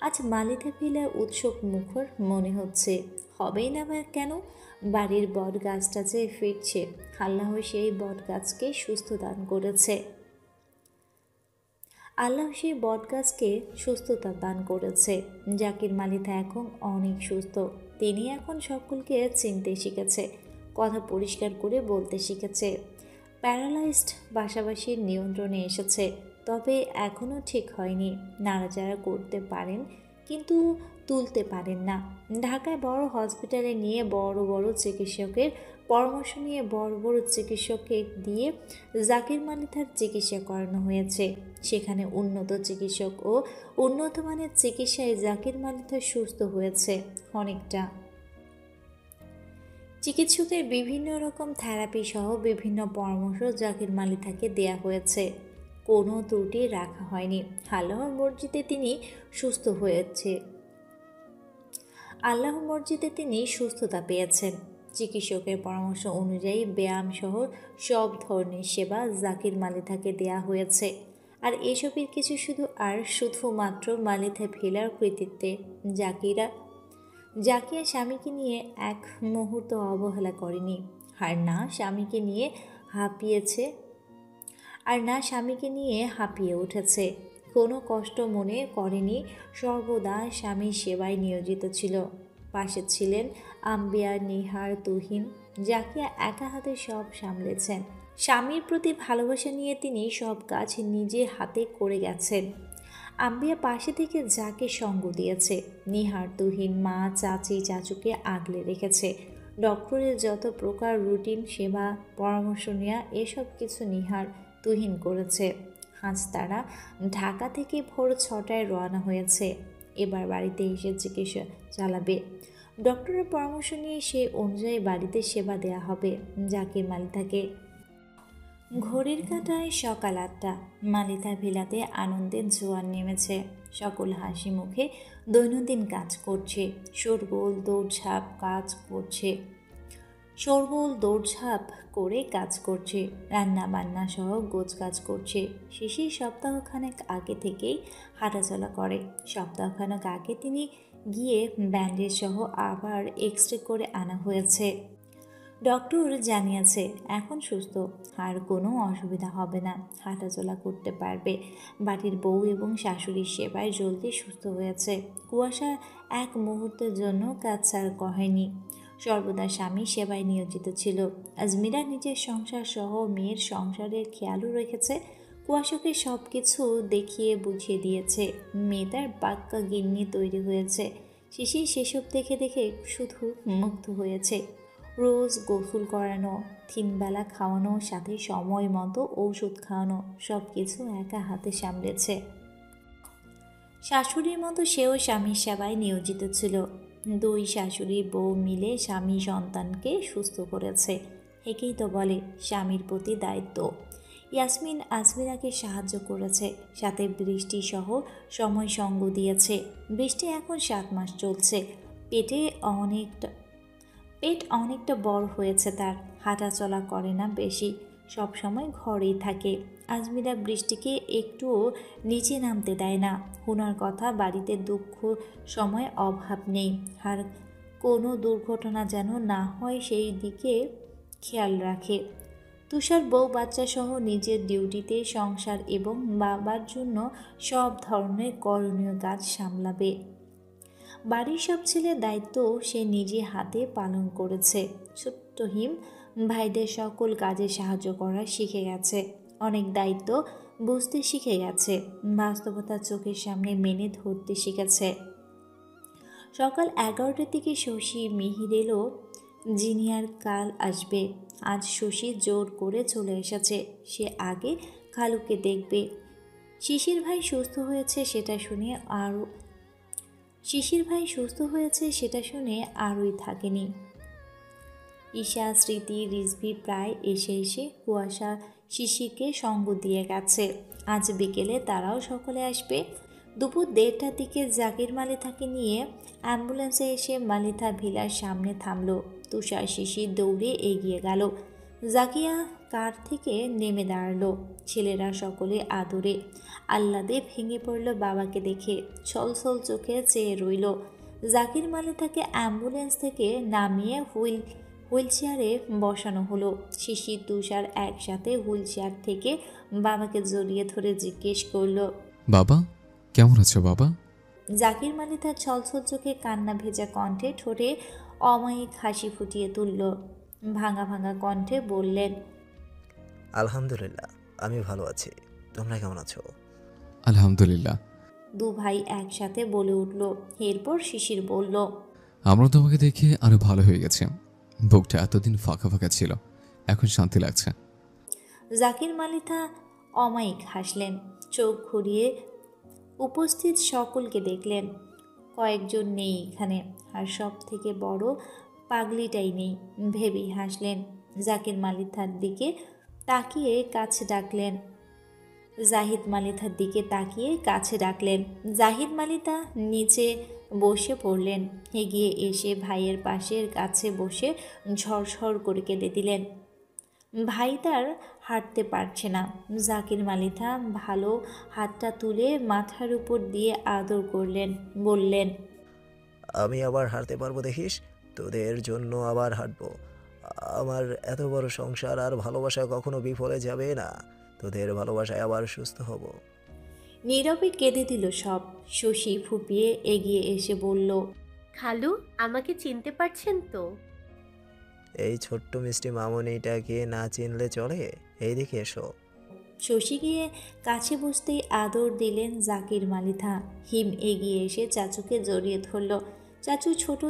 আজ মালিথা ভিলা উৎসব মুখর মনে হচ্ছে। হবেই না বা কেন? বাড়ির বট গাছটা যে ফিরছে। আল্লাহ সেই বট গাছকে সুস্থ দান করেছে। আল্লাহ সেই বটগাছকে সুস্থতা দান করেছে। জাকির মালিথা এখন অনেক সুস্থ। তিনি এখন সকলকে চিনতে শিখেছে, কথা পরিষ্কার করে বলতে শিখেছে। প্যারালাইজড পাশাপাশির নিয়ন্ত্রণে এসেছে, তবে এখনও ঠিক হয়নি। নাড়াচাড়া করতে পারেন কিন্তু তুলতে পারেন না। ঢাকায় বড় হসপিটালে নিয়ে বড় বড় চিকিৎসকের পরামর্শ নিয়ে বড় বড় চিকিৎসককে দিয়ে জাকির মালিথার চিকিৎসা করানো হয়েছে। সেখানে উন্নত চিকিৎসক ও উন্নত মানের চিকিৎসায় জাকির মালিথা সুস্থ হয়েছে অনেকটা। চিকিৎসকের বিভিন্ন রকম থেরাপি সহ বিভিন্ন পরামর্শ জাকির মালিথাকে দেয়া হয়েছে। কোনো ত্রুটি রাখা হয়নি। আল্লাহর মর্জিতে তিনি সুস্থ হয়েছে। আল্লাহর মর্জিতে তিনি সুস্থতা পেয়েছেন। চিকিৎসকের পরামর্শ অনুযায়ী ব্যায়াম সহ সব ধরনের সেবা জাকির মালিথাকে দেয়া হয়েছে। আর এসবের কিছু শুধুমাত্র মালিথা ভিলার কৃতিত্বে। জাকিয়া স্বামীকে নিয়ে এক মুহূর্ত অবহেলা করেনি। আর না স্বামীকে নিয়ে হাঁপিয়ে উঠেছে। কোনো কষ্ট মনে করেনি। সর্বদা স্বামীর সেবায় নিয়োজিত ছিল। পাশে ছিলেন আম্বিয়া, নিহার, তুহিন। জাকিয়া একা হাতে সব সামলেছেন। স্বামীর প্রতি ভালোবাসা নিয়ে তিনি সব কাজ নিজে হাতে করে গেছেন। আম্বিয়া পাশে থেকে যাকে সঙ্গ দিয়েছে। নিহার, তুহিন মা, চাচি, চাচুকে আগলে রেখেছে। ডক্টরের যত প্রকার রুটিন, সেবা, পরামর্শ নেওয়া, এসব কিছু নিহার, তুহিন করেছে। আজ তারা ঢাকা থেকে ভোর 6টায় রওনা হয়েছে। এবার বাড়িতে এসে চিকিৎসা চালাবে। ডক্টরের পরামর্শ নিয়ে সেই অনুযায়ী বাড়িতে সেবা দেয়া হবে জাকির মালিথাকে। ঘড়ির কাঁটায় সকাল 8টা। মালিথা ভিলাতে আনন্দের জোয়ার নেমেছে। সকল হাসি মুখে দৈনন্দিন কাজ করছে। শোরগোল দৌড়ঝাঁপ করে কাজ করছে। রান্না বান্না সহ গোছগাছ করছে। শিশির সপ্তাহখানেক আগে থেকেই হাঁটাচলা করে। সপ্তাহখানেক আগে তিনি গিয়ে ব্যান্ডেজ সহ আবার এক্সরে করে আনা হয়েছে। ডক্টর জানিয়েছে এখন সুস্থ, আর কোনো অসুবিধা হবে না, হাঁটাচলা করতে পারবে। বাড়ির বউ এবং শাশুড়ির সেবায় জলদি সুস্থ হয়েছে। কুয়াশা এক মুহূর্তের জন্য কাজ ছাড় করেনি। সর্বদা স্বামী সেবায় নিয়োজিত ছিল। আজমিরা নিজের সংসার সহ মেয়ের সংসারের খেয়ালও রেখেছে। কুয়াশাকে সব কিছু দেখিয়ে বুঝিয়ে দিয়েছে। মেয়ে তার বাক্কা গিন্নি তৈরি হয়েছে। শিশির সেসব দেখে দেখে শুধু মুগ্ধ হয়েছে। রোজ গোসল করানো, 3 বেলা খাওয়ানো, সাথে সময় মতো ঔষধ খাওয়ানো, সব কিছু একা হাতে সামলেছে। শাশুড়ির মতো সেও স্বামীর সেবায় নিয়োজিত ছিল। 2 শাশুড়ি বউ মিলে স্বামী সন্তানকে সুস্থ করেছে। একেই তো বলে স্বামীর প্রতি দায়িত্ব। ইয়াসমিন আজমিরাকে সাহায্য করেছে, সাথে বৃষ্টি সহ সময় সঙ্গ দিয়েছে। বৃষ্টি এখন 7 মাস চলছে। পেট অনেকটা বড় হয়েছে তার। হাঁটা চলা করে না বেশি, সব সময় ঘরেই থাকে। আজমিরা বৃষ্টিকে একটুও নিচে নামতে দেয় না। হুনার কথা, বাড়িতে দুঃখ সময় অভাব নেই। আর কোনো দুর্ঘটনা যেন না হয় সেই দিকে খেয়াল রাখে। তুষার বউ বাচ্চা সহ নিজের ডিউটিতে সংসার এবং বাবার জন্য সব ধরনের করণীয় কাজ সামলাবে। বাড়ির সব ছেলের দায়িত্ব সে নিজে হাতে পালন করেছে। ছোট্ট হিম ভাইদের সকল কাজে সাহায্য করা শিখে গেছে। অনেক দায়িত্ব বুঝতে শিখে গেছে। বাস্তবতা চোখের সামনে মেনে ধরতে শিখেছে। সকাল 11টার দিকে শশী মিহির এলো। জিনিয়ার কাল আসবে। আজ শশী জোর করে চলে এসেছে। সে আগে খালুকে দেখবে। শিশির ভাই সুস্থ হয়েছে সেটা শুনে আরই থাকেনি। ঈশা, স্মৃতি, রিজভি প্রায় এসে এসে কুয়াশা শিশিরকে সঙ্গ দিয়ে গেছে। আজ বিকেলে তারাও সকলে আসবে। দুপুর 1:30টার দিকে জাকির মালিথাকে নিয়ে অ্যাম্বুলেন্সে এসে মালিথা ভিলার সামনে থামল। তুষার, শিশির দৌড়ে এগিয়ে গেল। জাকিয়া কার থেকে নেমে দাঁড়ালো। ছেলেরা সকলে আদরে আহ্লাদে ভেঙে পড়ল বাবাকে দেখে। ছলছল চোখে চেয়ে রইল। জাকির মালিথাকে অ্যাম্বুলেন্স থেকে নামিয়ে হুইল চেয়ারে বসানো হলো। শিশির, তুষার একসাথে হুইল চেয়ার থেকে বাবাকে জড়িয়ে ধরে জিজ্ঞেস করলো, বাবা কেমন আছো বাবা? জাকির মালিথা ছলছল চোখে কান্না ভেজা কণ্ঠে ঠোঁটে অমায়িক হাসি ফুটিয়ে তুলল। ভাঙা ভাঙা কণ্ঠে বললেন, আলহামদুলিল্লাহ, আমি ভালো আছি। তোমরা কেমন আছো? আলহামদুলিল্লাহ। দু ভাই একসাথে বলে উঠল। এরপর শিশির বলল, আমরা তোমাকে দেখে আরো ভালো হয়ে গেছে। বুকটা এতদিন ফাঁকা ফাঁকা ছিল, এখন শান্তি লাগছে। জাকির মালিথা অমায়িক হাসলেন। চোখ ঘুরিয়ে উপস্থিত সকলকে দেখলেন। কয়েকজন নেই এখানে, আর সব থেকে বড় পাগলিটাই নেই ভেবেই হাসলেন। জাকির মালিথার দিকে তাকিয়ে কাছে ডাকলেন। জাহিদ মালিথার দিকে তাকিয়ে কাছে ডাকলেন। জাহিদ মালিথা নিচে বসে পড়লেন। এগিয়ে এসে ভাইয়ের পাশের কাছে বসে ঝরঝর করে কেঁদে দিলেন। ভাই তার হাঁটতে পারছে না। জাকির মালিথা ভালো হাতটা তুলে মাথার উপর দিয়ে আদর করলেন, বললেন, আমি আবার হাঁটতে পারবো দেখিস, তোদের জন্য আবার হাঁটবো। আমার এত বড় সংসার আর ভালোবাসা কখনো বিফলে যাবে না। তোদের ভালোবাসায় আবার সুস্থ হব। নীরবে কেঁদে দিল সব। শশী ফুপিয়ে এগিয়ে এসে বলল, খালু, আমাকে চিনতে পারছেন তো? এই ছোট্ট মিষ্টি মামনিটাকে না চিনলে চলে? এইদিকে এসো। শশী গিয়ে কাছে বসতেই আদর দিলেন জাকির মালিথা। হিম এগিয়ে এসে চাচুকে জড়িয়ে ধরল। চাচু ছোট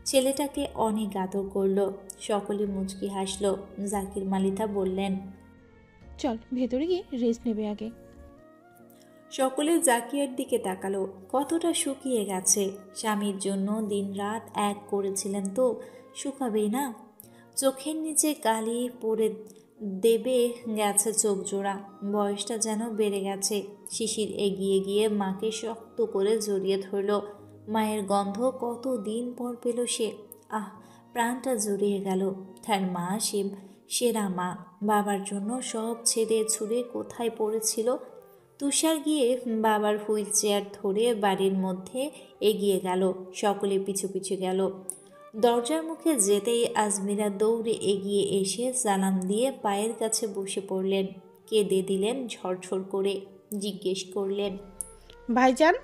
ছেলেটাকে অনেক আদর করল। সকলে মুচকি হাসল। জাকির মালিথা বললেন, চল ভেতরে গিয়ে রেস্ট নেবে আগে। সকলে জাকিয়ার দিকে তাকালো। কতটা শুকিয়ে গেছে। স্বামীর জন্য দিনরাত এক করেছিলেন তো, শুকাবেই না। চোখের নিচে কালি পড়ে দেবে গেছে চোখ জোড়া। বয়সটা যেন বেড়ে গেছে। শিশির এগিয়ে গিয়ে মাকে শক্ত করে জড়িয়ে ধরল। মায়ের গন্ধ কত দিন পর পেল সে। আহ, প্রাণটা জড়িয়ে গেল। তার মা সেরা মা। বাবার জন্য সব ছেড়ে ছুড়ে কোথায় পড়েছিল। তুষার গিয়ে বাবার হুইল চেয়ার ধরে বাড়ির মধ্যে এগিয়ে গেল। সকলে পিছু পিছু গেল। দরজার মুখে যেতেই আজমিরা দৌড়ে এগিয়ে এসে সালাম দিয়ে পায়ের কাছে বসে পড়লেন। কেঁদে দিলেন ঝরঝর করে। জিজ্ঞেস করলেন, ভাইজান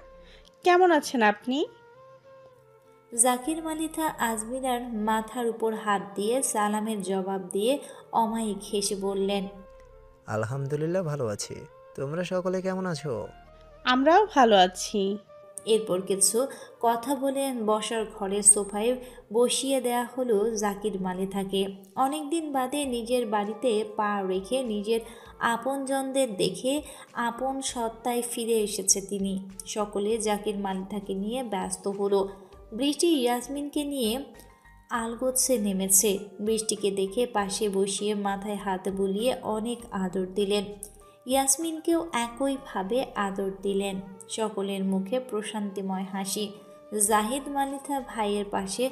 কেমন আছেন আপনি? জাকির মালিথা আজমিরার মাথার উপর হাত দিয়ে সালামের জবাব দিয়ে অমায়িক হেসে বললেন, আলহামদুলিল্লাহ, ভালো আছি। তোমরা সকলে কেমন আছো? আমরাও ভালো আছি। এরপর কিছু কথা বলে বসার ঘরে সোফায় বসিয়ে দেয়া হলো জাকির মালিথাকে। অনেকদিন বাদে নিজের বাড়িতে পা রেখে নিজের আপনজনদের দেখে আপন সত্তায় ফিরে এসেছে তিনি। সকলে জাকির মালিথাকে নিয়ে ব্যস্ত হলো। বৃষ্টি ইয়াসমিনকে নিয়ে আলগোছে নেমেছে। বৃষ্টিকে দেখে পাশে বসিয়ে মাথায় হাত বুলিয়ে অনেক আদর দিলেন। ইয়াসমিনকেও একইভাবে আদর দিলেন। সকলের মুখে প্রশান্তিময় হাসি। জাহিদ মালিথা ভাইয়ের পাশে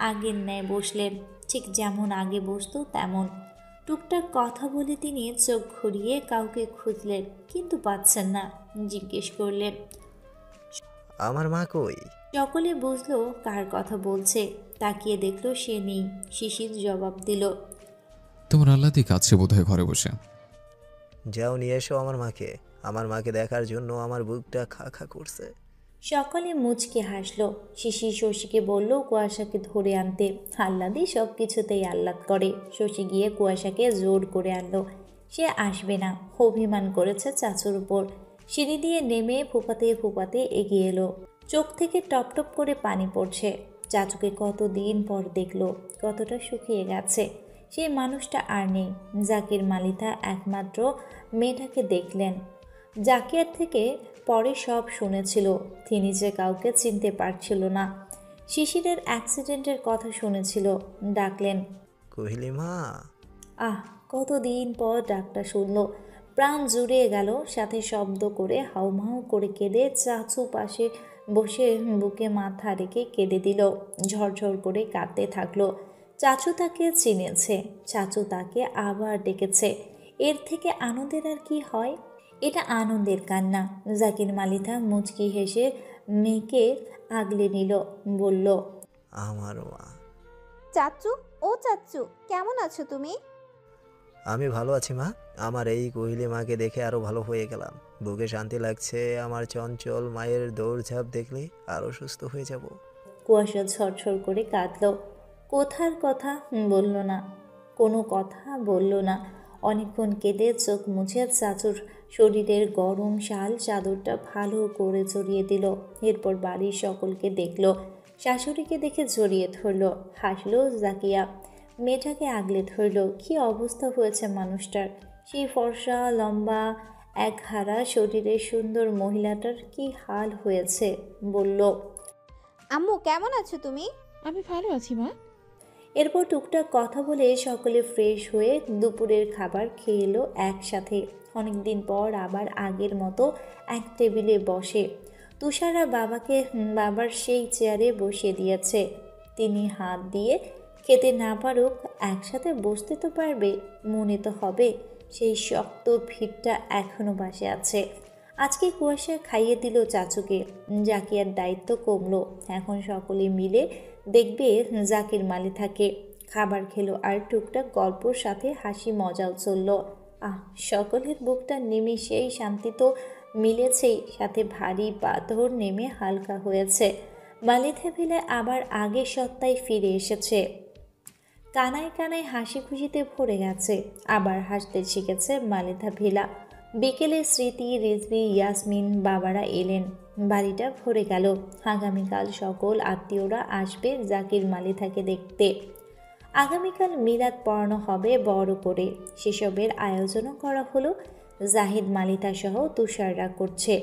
আগের ন্যায় বসলেন, ঠিক যেমন আগে বসতো তেমন। টুকটাক কথা বলে তিনি চোখ ঘুরিয়ে কাউকে খুঁজলেন, কিন্তু পাচ্ছেন না। জিজ্ঞেস করলেন, আমার মা কই? সকলে বুঝলো কার কথা বলছে। তাকিয়ে দেখলো সে নেই। শিশির জবাব দিল, তোমার আল্লাদি কাছে বোধহয় ঘরে বসে। যাও নিয়ে এসো আমার মাকে। আমার মাকে দেখার জন্য আমার বুকটা খা খা করছে। সকলে মুচকে হাসলো। শিশির শশীকে বলল কুয়াশাকে ধরে আনতে। আহ্লাদি সব কিছুতেই আহ্লাদ করে। শশী গিয়ে কুয়াশাকে জোর করে আনলো। সে আসবে না, অভিমান করেছে চাচুর উপর। সিঁড়ি দিয়ে নেমে ফুপাতে ফুপাতে এগিয়ে এলো। চোখ থেকে টপ টপ করে পানি পড়ছে। চাচুকে কতদিন পর দেখলো। কতটা শুকিয়ে গেছে। সেই মানুষটা আর নেই। জাকির মালিথা একমাত্র মেয়েটাকে দেখলেন। জাকিয়ার থেকে পরে সব শুনেছিল। তিনি যে কাউকে চিনতে পারছিল না। শিশিরের অ্যাক্সিডেন্টের কথা শুনেছিল। ডাকলেন, কোহিলিমা। আহ, কতদিন পর ডাকটা শুনল, প্রাণ জুড়িয়ে গেল। সাথে শব্দ করে হাউমাউ করে কেঁদে চাচু পাশে বসে বুকে মাথা রেখে কেঁদে দিল। ঝরঝর করে কাঁদতে থাকলো। চাচু তাকে চিনেছে, চাচু তাকে আবার ডেকেছে। এর থেকে আনন্দের আর কি হয়? এটা আনন্দের কান্না। জাকির মালিথা মুচকি হেসে মেয়েকে আগলে নিল, বলল, আমার মা। চাচু, ও চাচু, কেমন আছো তুমি? আমি ভালো আছি মা। আমার এই কোহিলিমাকে দেখে আরো ভালো হয়ে গেলাম। বুকে শান্তি লাগছে। আমার চঞ্চল মায়ের দৌড়ঝাঁপ দেখলে আরো সুস্থ হয়ে যাব। কুয়াশা ঝরঝর করে কাঁদল। কোথার কথা বলল না, কোনো কথা বলল না। অনেকক্ষণ কেঁদে চোখ মুছে চাচুর শরীরের গরম শাল চাদরটা ভালো করে জড়িয়ে দিল। এরপর বাড়ির সকলকে দেখল, শাশুড়িকে দেখে জড়িয়ে ধরল। হাসলো জাকিয়া, মেয়েটাকে আগলে ধরল। কি অবস্থা হয়েছে মানুষটার! সেই ফর্সা লম্বা একহারা শরীরের সুন্দর মহিলাটার কি হাল হয়েছে! বলল, আম্মু কেমন আছো তুমি? আমি ভালো আছি মা। এরপর টুকটাক কথা বলে সকলে ফ্রেশ হয়ে দুপুরের খাবার খেয়ে এলো একসাথে। অনেকদিন পর আবার আগের মতো এক টেবিলে বসে। তুষারা বাবার সেই চেয়ারে বসিয়ে দিয়েছে। তিনি হাত দিয়ে খেতে না পারুক, একসাথে বসতে তো পারবে, মনে তো হবে। সেই শক্ত ভিড়টা এখনো বাসে আছে। আজকে কুয়াশা খাইয়ে দিল চাচুকে। জাকিয়ার দায়িত্ব কমলো। এখন সকলে মিলে দেখবে জাকির মালিথাকে। খাবার খেলো আর টুকটাক গল্পর সাথে হাসি মজাও চলল। সকলের বুকটা নিমিষেই শান্তি তো মিলেছেই, সাথে ভারী পাথর নেমে হালকা হয়েছে। মালিথা ভিলে আবার আগের সত্তায় ফিরে এসেছে। কানায় কানায় হাসি খুশিতে ভরে গেছে। আবার হাসতে শিখেছে মালিথা ভিলা। বিকেলে স্মৃতি, রিজভি, ইয়াসমিন বাবারা এলেন। বাড়িটা ভরে গেল। আগামীকাল সকল আত্মীয়রা আসবে জাকির মালিথাকে দেখতে। আগামীকাল মিলাদ পড়ানো হবে বড় করে। সেসবের আয়োজনও করা হলো। জাহিদ মালিথা সহ তুষাররা করছে।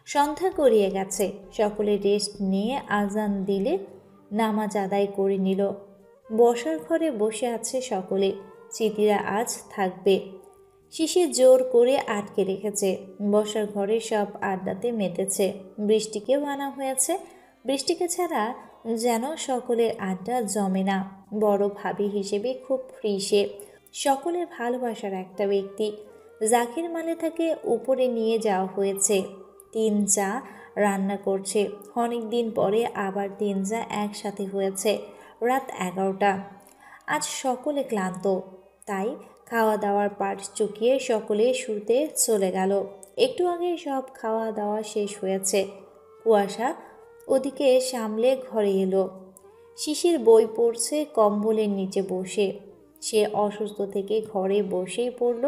সন্ধ্যা গড়িয়ে গেছে। সকলে রেস্ট নিয়ে আজান দিলে নামাজ আদায় করে নিল। বসার ঘরে বসে আছে সকলে। চিঠিরা আজ থাকবে। শিশির জোর করে আটকে রেখেছে। বসার ঘরে সব আড্ডাতে মেতেছে। বৃষ্টিকেও আনা হয়েছে। বৃষ্টিকে ছাড়া যেন সকলের আড্ডা জমে না। বড় ভাবি হিসেবে খুব ফ্রি সে। সকলের ভালোবাসার একটা ব্যক্তি। জাকির মালিথাকে উপরে নিয়ে যাওয়া হয়েছে। 3 চা রান্না করছে। অনেক দিন পরে আবার 3 চা একসাথে হয়েছে। রাত 11টা। আজ সকলে ক্লান্ত, তাই খাওয়া দাওয়ার পাট চুকিয়ে সকলে শুতে চলে গেল। একটু আগে সব খাওয়া দাওয়া শেষ হয়েছে। কুয়াশা ওদিকে সামলে ঘরে এলো। শিশির বই পড়ছে কম্বলের নিচে বসে। সে অসুস্থ থেকে ঘরে বসেই পড়ল।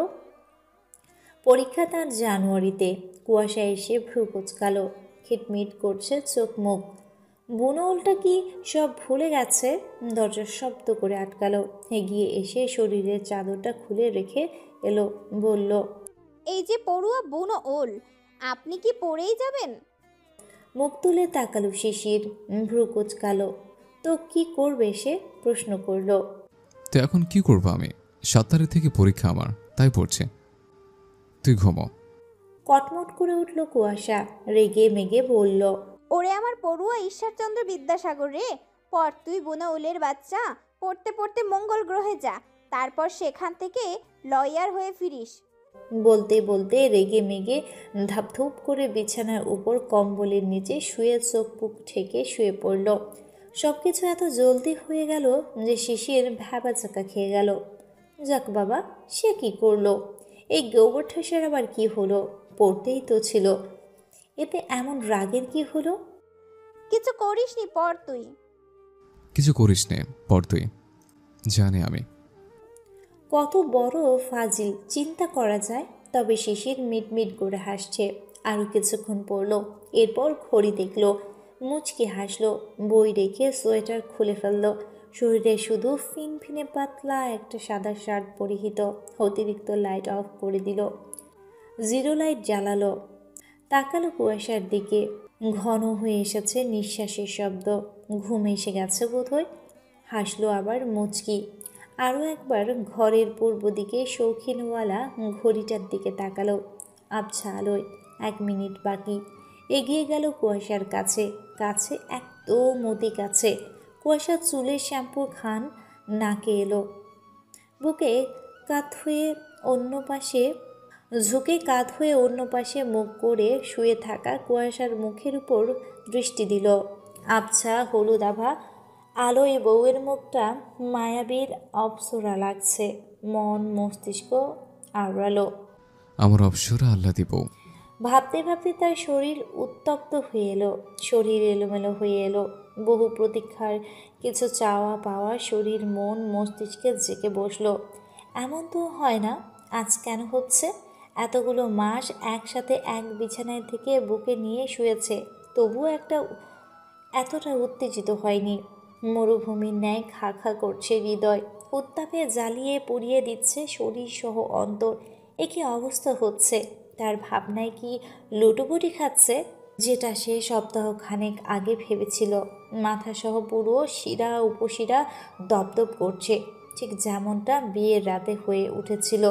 পরীক্ষা তার জানুয়ারিতে। কুয়াশা এসে ভ্রু কুচকালো। খিটমিট করছে চোখ মুখ। বুনোলটা কি সব ভুলে গেছে? দরজার শব্দ করে আটকালো। এগিয়ে এসে শরীরের চাদরটা খুলে রেখে এলো, বলল, এই যে পড়ুয়া বুনো ওল, আপনি কি পড়েই যাবেন? মুখ তুলে তাকালো শিশির, ভ্রু কুচকালো। তো কি করবে সে? প্রশ্ন করলো। তো এখন কি করবো আমি? 7 তারিখ থেকে পরীক্ষা আমার, তাই পড়ছে। তুই ঘুমো। কটমট করে উঠল কুয়াশা, রেগে মেগে বলল, ওরে আমার পড়ুয়া ঈশ্বরচন্দ্র বিদ্যাসাগর রে, পড় তুই বুনো ওলের বাচ্চা। পড়তে পড়তে মঙ্গল গ্রহে যা, তারপর সেখান থেকে লয়ার হয়ে ফিরিস। বলতে বলতে রেগে মেগে ধাপধুপ করে বিছানার উপর কম্বলের নিচে শুয়ে চোখ মুখ ঠেকে শুয়ে পড়ল। সব কিছু এত জলদি হয়ে গেল যে শিশির ভ্যাবাচাকা খেয়ে গেল। যাক বাবা, সে কি করলো? এই গোবর ঠাসের আবার কি হলো? পড়তেই তো ছিল। এতে এমন রাগের কি হলো? কিছু করিস নি, পড় তুই। কিছু করিস নে, পড় তুই। জানি আমি। কত বড় ফাজিল, চিন্তা করা যায়। তবে শিশির মিটমিট করে হাসছে। আরও কিছুক্ষণ পড়ল। এরপর ঘড়ি দেখল, মুচকি হাসলো। বই রেখে সোয়েটার খুলে ফেলল। শরীরে শুধু ফিনফিনে পাতলা একটা সাদা শার্ট পরিহিত। অতিরিক্ত লাইট অফ করে দিল। 0 লাইট জ্বালালো। তাকালো কুয়াশার দিকে। ঘন হয়ে এসেছে নিঃশ্বাসের শব্দ। ঘুম এসে গেছে বোধহয়। হাসলো আবার মুচকি। আরও একবার ঘরের পূর্ব দিকে শৌখিনওয়ালা ঘড়িটার দিকে তাকালো। আবছা আলোয় 1 মিনিট বাকি। এগিয়ে গেল কুয়াশার কাছে, কাছে একদম অতি কাছে। কুয়াশা চুলের শ্যাম্পুর ঘ্রাণ নাকে এলো। বুকে কাত হয়ে অন্য পাশে ঝুঁকে কাত হয়ে অন্য পাশে মুখ করে শুয়ে থাকা কুয়াশার মুখের উপর দৃষ্টি দিল। আবছা হলুদ আভা আলোয় বউয়ের মুখটা মায়াবীর অপ্সরা লাগছে। মন মস্তিষ্ক আওড়ালো। আমার অপসরা আল্লাহ দিব। ভাবতে ভাবতে তার শরীর উত্তপ্ত হয়ে এলো, শরীর এলোমেলো হয়ে এলো। বহু প্রতীক্ষার কিছু চাওয়া পাওয়া শরীর মন মস্তিষ্কে জেঁকে বসলো। এমন তো হয় না, আজ কেন হচ্ছে? এতগুলো মাস একসাথে এক বিছানায় থেকে বুকে নিয়ে শুয়েছে, তবুও এতটা উত্তেজিত হয়নি। মরুভূমির ন্যায় খা খা করছে হৃদয়, উত্তাপে জ্বালিয়ে পুড়িয়ে দিচ্ছে শরীর সহ অন্তর। এ কি অবস্থা হচ্ছে? তার ভাবনায় কি লুটোপুটি খাচ্ছে, যেটা সে সপ্তাহখানেক আগে ভেবেছিল। মাথাসহ পুরো শিরা উপশিরা দপদপ করছে, ঠিক যেমনটা বিয়ের রাতে হয়ে উঠেছিল।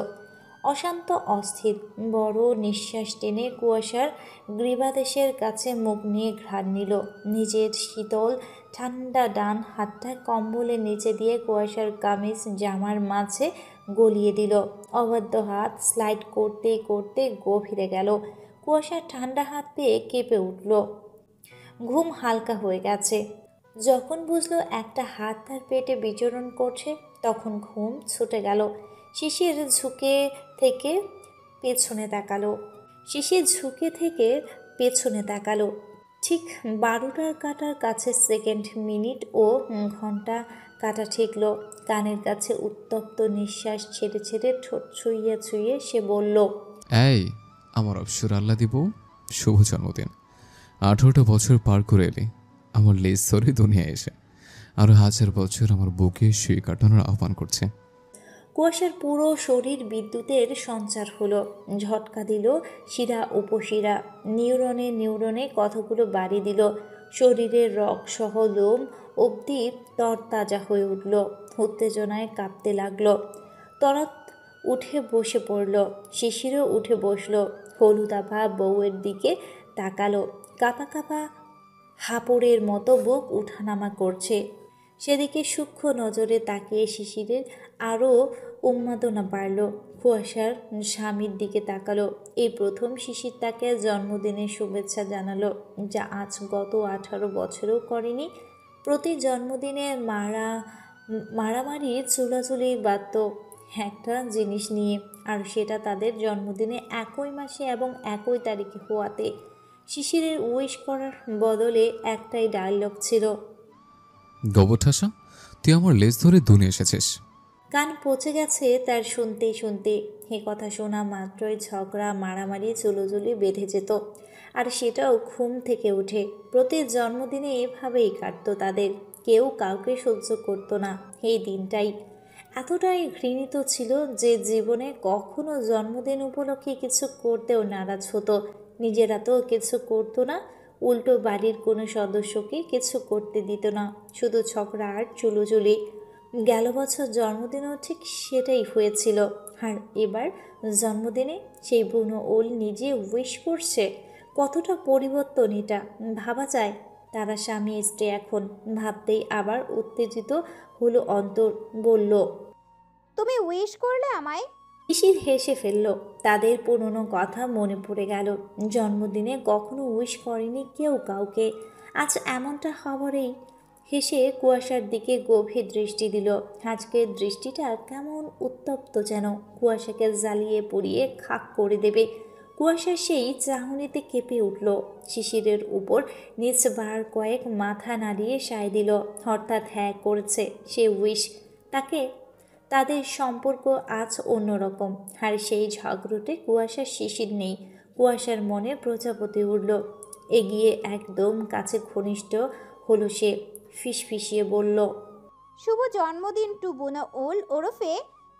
অশান্ত অস্থির। বড় নিঃশ্বাস টেনে কুয়াশার গ্রীবাদেশের কাছে মুখ নিয়ে ঘ্রাণ নিল। নিজের শীতল ঠান্ডা ডান হাতটা কম্বলের নিচে দিয়ে কুয়াশার কামিজ জামার মাঝে গলিয়ে দিল। অবাধ্য হাত স্লাইড করতে করতে গভীরে গেল। কুয়াশার ঠান্ডা হাত পেয়ে কেঁপে উঠল। ঘুম হালকা হয়ে গেছে। যখন বুঝলো একটা হাত তার পেটে বিচরণ করছে, তখন ঘুম ছুটে গেল। শিশির ঝুঁকে থেকে পেছনে তাকালো। ঠিক 12টার কাটার কাছে সেকেন্ড, মিনিট ও ঘন্টা কাটা ঠেকল। কানের কাছে উত্তপ্ত নিঃশ্বাস ছেড়ে ছেড়ে ঠোঁট ছুঁইয়ে ছুঁইয়ে সে বলল, এই আমার অপসরা আল্লাহ দিব, শুভ জন্মদিন। 18টা বছর পার করে এলি আমার লেজ ধরে দুনিয়ায় এসে। আরও 1000 বছর আমার বুকে শুয়ে কাটানোর আহ্বান করছে। কুয়াশার পুরো শরীর বিদ্যুতের সঞ্চার হলো। ঝটকা দিল শিরা উপশিরা, নিউরনে নিউরনে কথাগুলো বাড়ি দিল। শরীরের রগসহ লোম অবধি তরতাজা হয়ে উঠল। উত্তেজনায় কাঁপতে লাগলো। তরাত উঠে বসে পড়ল। শিশিরও উঠে বসল। হলুদ আভা বউয়ের দিকে তাকালো। কাঁপা কাঁপা হাঁপড়ের মতো বুক উঠানামা করছে। সেদিকে সূক্ষ্ম নজরে তাকিয়ে শিশিরের আরও উন্মাদনা বাড়ল। কুয়াশার স্বামীর দিকে তাকালো। এই প্রথম শিশির তাকে জন্মদিনের শুভেচ্ছা জানালো, যা আজ গত 18 বছরেও করেনি। প্রতি জন্মদিনে মারামারি চুলাচুলি বাধ্য একটা জিনিস নিয়ে, আর সেটা তাদের জন্মদিনে একই মাসে এবং একই তারিখে হওয়াতে। শিশিরের উইশ করার বদলে একটাই ডায়লগ ছিল, গোবর ঠাসা, তুই আমার লেজ ধরে দুনিয়া এসেছিস। কান পচে গেছে তার শুনতে শুনতে। এ কথা শোনা মাত্রই ঝগড়া মারামারি চুলোচুলি বেঁধে যেত, আর সেটাও ঘুম থেকে উঠে। প্রতি জন্মদিনে এভাবেই কাটত তাদের। কেউ কাউকে সহ্য করতো না এই দিনটাই। এতটাই ঘৃণিত ছিল যে জীবনে কখনো জন্মদিন উপলক্ষে কিছু করতেও নারাজ হতো। নিজেরা তো কিছু করতো না, উল্টো বাড়ির কোনো সদস্যকে কিছু করতে দিত না, শুধু ঝগড়া আর চুলোচুলি। গেল বছর জন্মদিনেও ঠিক সেটাই হয়েছিল। আর এবার জন্মদিনে সেই বুনো ওল নিজে উইশ করছে। কতটা পরিবর্তন এটা ভাবা যায়। তারা স্বামী স্ত্রী এখন। ভাবতেই আবার উত্তেজিত হলো অন্তর। বলল, তুমি উইশ করলে আমায়? শিশির হেসে ফেলল। তাদের পুরনো কথা মনে পড়ে গেল। জন্মদিনে কখনো উইশ করেনি কেউ কাউকে। আজ এমনটা খবরেই হেসে কুয়াশার দিকে গভীর দৃষ্টি দিল। আজকের দৃষ্টিটা কেমন উত্তপ্ত, যেন কুয়াশাকে জ্বালিয়ে পুড়িয়ে খাক করে দেবে। কুয়াশার সেই চাহনিতে কেঁপে উঠল। শিশিরের উপর নিচবার কয়েক মাথা নাড়িয়ে সায় দিল। অর্থাৎ হ্যাঁ করেছে সে উইশ। তাদের সম্পর্ক আজ অন্যরকম। আর সেই ঝগড়টে কুয়াশার শিশির নেই। কুয়াশার মনে প্রজাপতি উঠল। এগিয়ে একদম কাছে ঘনিষ্ঠ হলো সে। ফিসফিসিয়ে বলল, শুভ জন্মদিন টু বুনো ওল ওরফে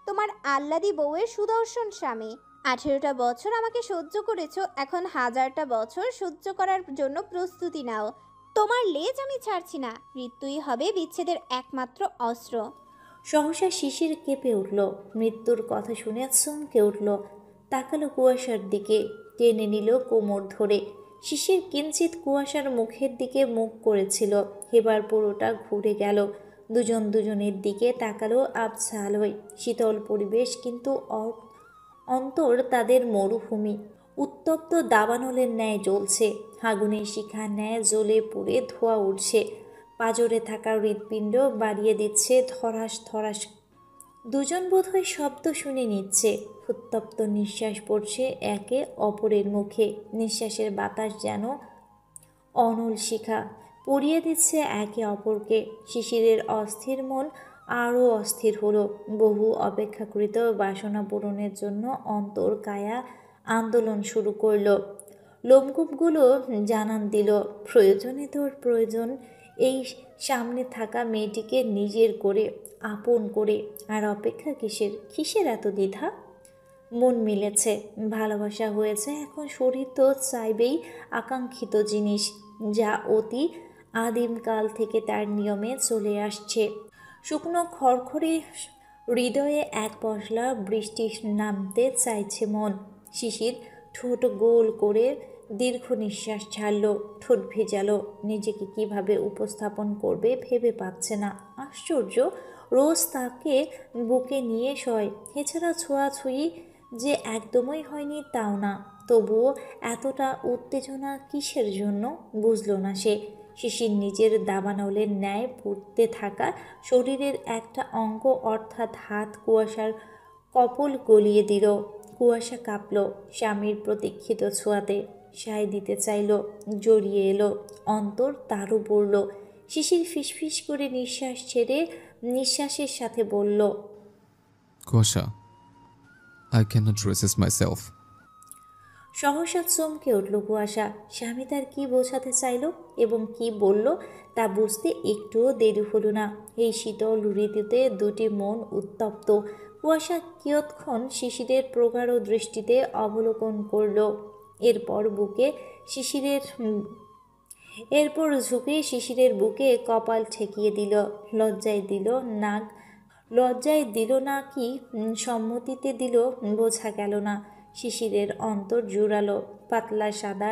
তোমার আল্লাদি বউয়ের সুদর্শন স্বামী। 18টা বছর আমাকে সহ্য করেছো, এখন 1000টা বছর সহ্য করার জন্য প্রস্তুতি নাও। তোমার লেজ আমি ছাড়ছি না। মৃত্যুই হবে বিচ্ছেদের একমাত্র অস্ত্র। সহসা শিশির কেঁপে উঠল, মৃত্যুর কথা শুনে চমকে উঠল। তাকালো কুয়াশার দিকে, টেনে নিল কোমর ধরে। শিশির কিঞ্চিত কুয়াশার মুখের দিকে মুখ করেছিল, এবার পুরোটা ঘুরে গেল। দুজন দুজনের দিকে তাকালো আবছা আলোয়। শীতল পরিবেশ, কিন্তু অন্তর তাদের মরুভূমি। উত্তপ্ত দাবানলের ন্যায় জ্বলছে, আগুনের শিখার ন্যায় জ্বলে পুড়ে ধোঁয়া উঠছে। পাঁজরে থাকা হৃৎপিণ্ড বাড়িয়ে দিচ্ছে ধরাস ধরাস। দুজন বোধহয় শব্দ শুনে নিচ্ছে। উত্তপ্ত নিঃশ্বাস পড়ছে একে অপরের মুখে। নিঃশ্বাসের বাতাস যেন অনল শিখা, পড়িয়ে দিচ্ছে একে অপরকে। শিশিরের অস্থির মন আরও অস্থির হলো। বহু অপেক্ষাকৃত বাসনা পূরণের জন্য অন্তর কায়া আন্দোলন শুরু করলো। লোমকূপগুলো জানান দিল, প্রয়োজনে তোর প্রয়োজন। এই সামনে থাকা মেয়েটিকে নিজের করে, আপন করে। আর অপেক্ষা কিসের? কিসের এত দ্বিধা? মন মিলেছে, ভালোবাসা হয়েছে, এখন শরীর তো চাইবেই আকাঙ্ক্ষিত জিনিস, যা অতি আদিমকাল থেকে তার নিয়মে চলে আসছে। শুকনো খড়খড়ে হৃদয়ে এক পশলা বৃষ্টি নামতে চাইছে মন। শিশির ঠোঁট গোল করে দীর্ঘ নিঃশ্বাস ছাড়ল, ঠোঁট ভেজালো। নিজেকে কিভাবে উপস্থাপন করবে ভেবে পাচ্ছে না। আশ্চর্য, রোজ তাকে বুকে নিয়ে শয়, এছাড়া ছোঁয়াছুঁয়ি যে একদমই হয়নি তাও না। তবুও এতটা উত্তেজনা কিসের জন্য বুঝল না সে। শিশির নিজের দাবানলের ন্যায় পুড়তে থাকা শরীরের একটা অঙ্গ অর্থাৎ হাত কুয়াশার কপল গলিয়ে দিল। কুয়াশা কাঁপল স্বামীর প্রতীক্ষিত ছোঁয়াতে, সায় দিতে চাইল, জড়িয়ে এলো। অন্তর তারও পড়ল। শিশির ফিসফিস করে নিঃশ্বাস ছেড়ে নিঃশ্বাসের সাথে বলল, কুয়াশা, I cannot resist myself. সহসা চমকে উঠল কুয়াশা। স্বামী তার কী বোঝাতে চাইল এবং কি বলল তা বুঝতে একটুও দেরি হলো না। এই শীতল ঋতুতে দুটি মন উত্তপ্ত। কুয়াশা কিয়ৎক্ষণ শিশিরের প্রগাঢ় দৃষ্টিতে অবলোকন করল, এরপর ঝুঁকে শিশিরের বুকে কপাল ঠেকিয়ে দিল। লজ্জায় দিল না কি সম্মতিতে দিল বোঝা গেল না। শিশিরের অন্তর জুড়ালো। পাতলা সাদা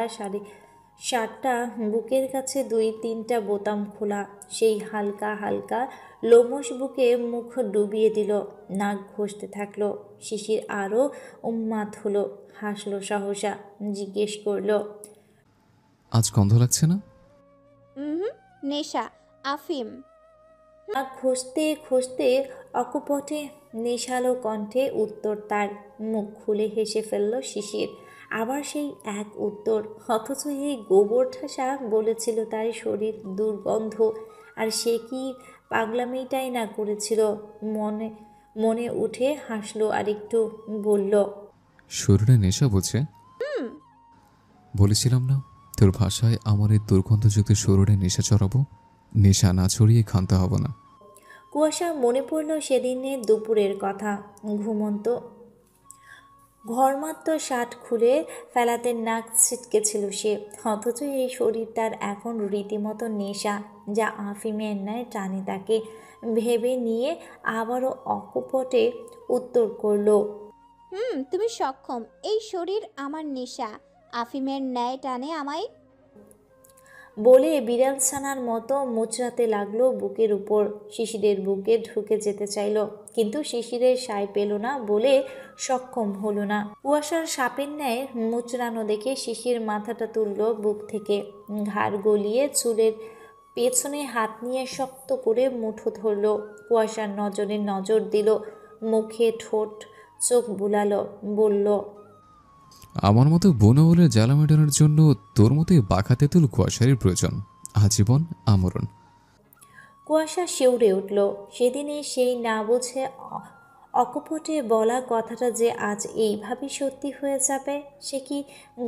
শার্টটা বুকের কাছে 2-3টা বোতাম খোলা, সেই হালকা হালকা লোমশ বুকে মুখ ডুবিয়ে দিল। নাক ঘষতে থাকলো। শিশির আরও উন্মাদ হলো, হাসলো সহসা, জিজ্ঞেস করলো, আজ গন্ধ লাগছে না? নেশা, আফিম। নাক ঘষতে ঘষতে অকপটে নেশালো কণ্ঠে উত্তর তার। মুখ খুলে হেসে ফেলল শিশির। আবার সেই এক উত্তর, অথচ এই গোবর ঠাসা বলেছিল তার শরীর দুর্গন্ধ। আর সে কি পাগলামিটাই না করেছিল। মনে উঠে হাসলো আরেকটু, বলল, শরীরে নেশা বুঝে? বলেছিলাম না তোর ভাষায় আমার এই দুর্গন্ধযুক্ত শরীরে নেশা চড়াবো। নেশা না ছড়িয়ে ক্ষান্ত হব না। কুয়াশা মনে পড়ল সেদিনের দুপুরের কথা। ঘুমন্ত ঘরমাত্র শার্ট খুলে ফেলাতে নাক ছিটকেছিল সে, অথচ এই শরীর তার এখন রীতিমতো নেশা, যা আফিমের ন্যায় টানে তাকে। ভেবে নিয়ে আবারও অকপটে উত্তর করল, তুমি সক্ষম। এই শরীর আমার নেশা, আফিমের ন্যায় টানে আমায়। বলে বিড়ালছানার মতো মোচড়াতে লাগলো বুকের উপর। শিশিরের বুকে ঢুকে যেতে চাইল, কিন্তু শিশিরের সায় পেল না বলে সক্ষম হলো না। কুয়াশার সাপের ন্যায় মোচড়ানো দেখে শিশির মাথাটা তুলল বুক থেকে, ঘাড় গলিয়ে চুলের পেছনে হাত নিয়ে শক্ত করে মুঠো ধরল। কুয়াশার নজরে নজর দিল, মুখে ঠোঁট চোখ বুলালো, বলল, আমার মতো বনবলের জ্বালা মেটানোর জন্য তোর মতোই বাঁকা তেঁতুল কুয়াশারই প্রয়োজন, আজীবন আমরণ। কুয়াশা শিউরে উঠল। সেদিনে সেই না বুঝে অকপটে বলা কথাটা যে আজ এইভাবে সত্যি হয়ে যাবে, সে কি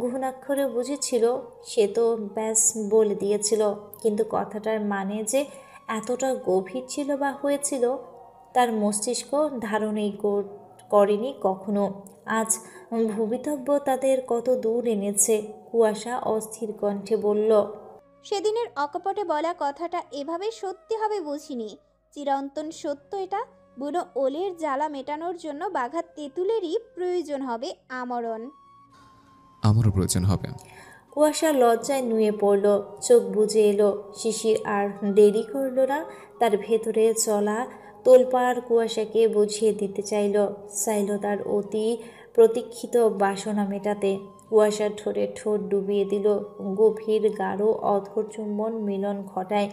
ঘুণাক্ষরে বুঝেছিল? সে তো ব্যাস বলে দিয়েছিল, কিন্তু কথাটার মানে যে এতটা গভীর ছিল বা হয়েছিল তার মস্তিষ্ক ধারণেই করেনি কখনো। আজ ভবিতব্য তাদের কত দূর এনেছে। কুয়াশা অস্থির কণ্ঠে বলল, সেদিনের অকপটে বলা কথাটা এভাবে সত্যি হবে বুঝিনি। চিরন্তন সত্য এটা। বুনো ওলের জ্বালা মেটানোর জন্য বাঘা তেঁতুলেরই প্রয়োজন হবে আমরণ। আমারও প্রয়োজন হবে। কুয়াশা লজ্জায় নুয়ে পড়ল, চোখ বুজে এলো। শিশির আর দেরি করল না, তার ভেতরে চলা তোলপাড় কুয়াশাকে বুঝিয়ে দিতে চাইল তার অতি প্রতীক্ষিত বাসনা মেটাতে। কুয়াশার ঠোঁটে ঠোঁট ডুবিয়ে দিল, গভীর গাঢ় অধর চুম্বন মিলন ঘটায়।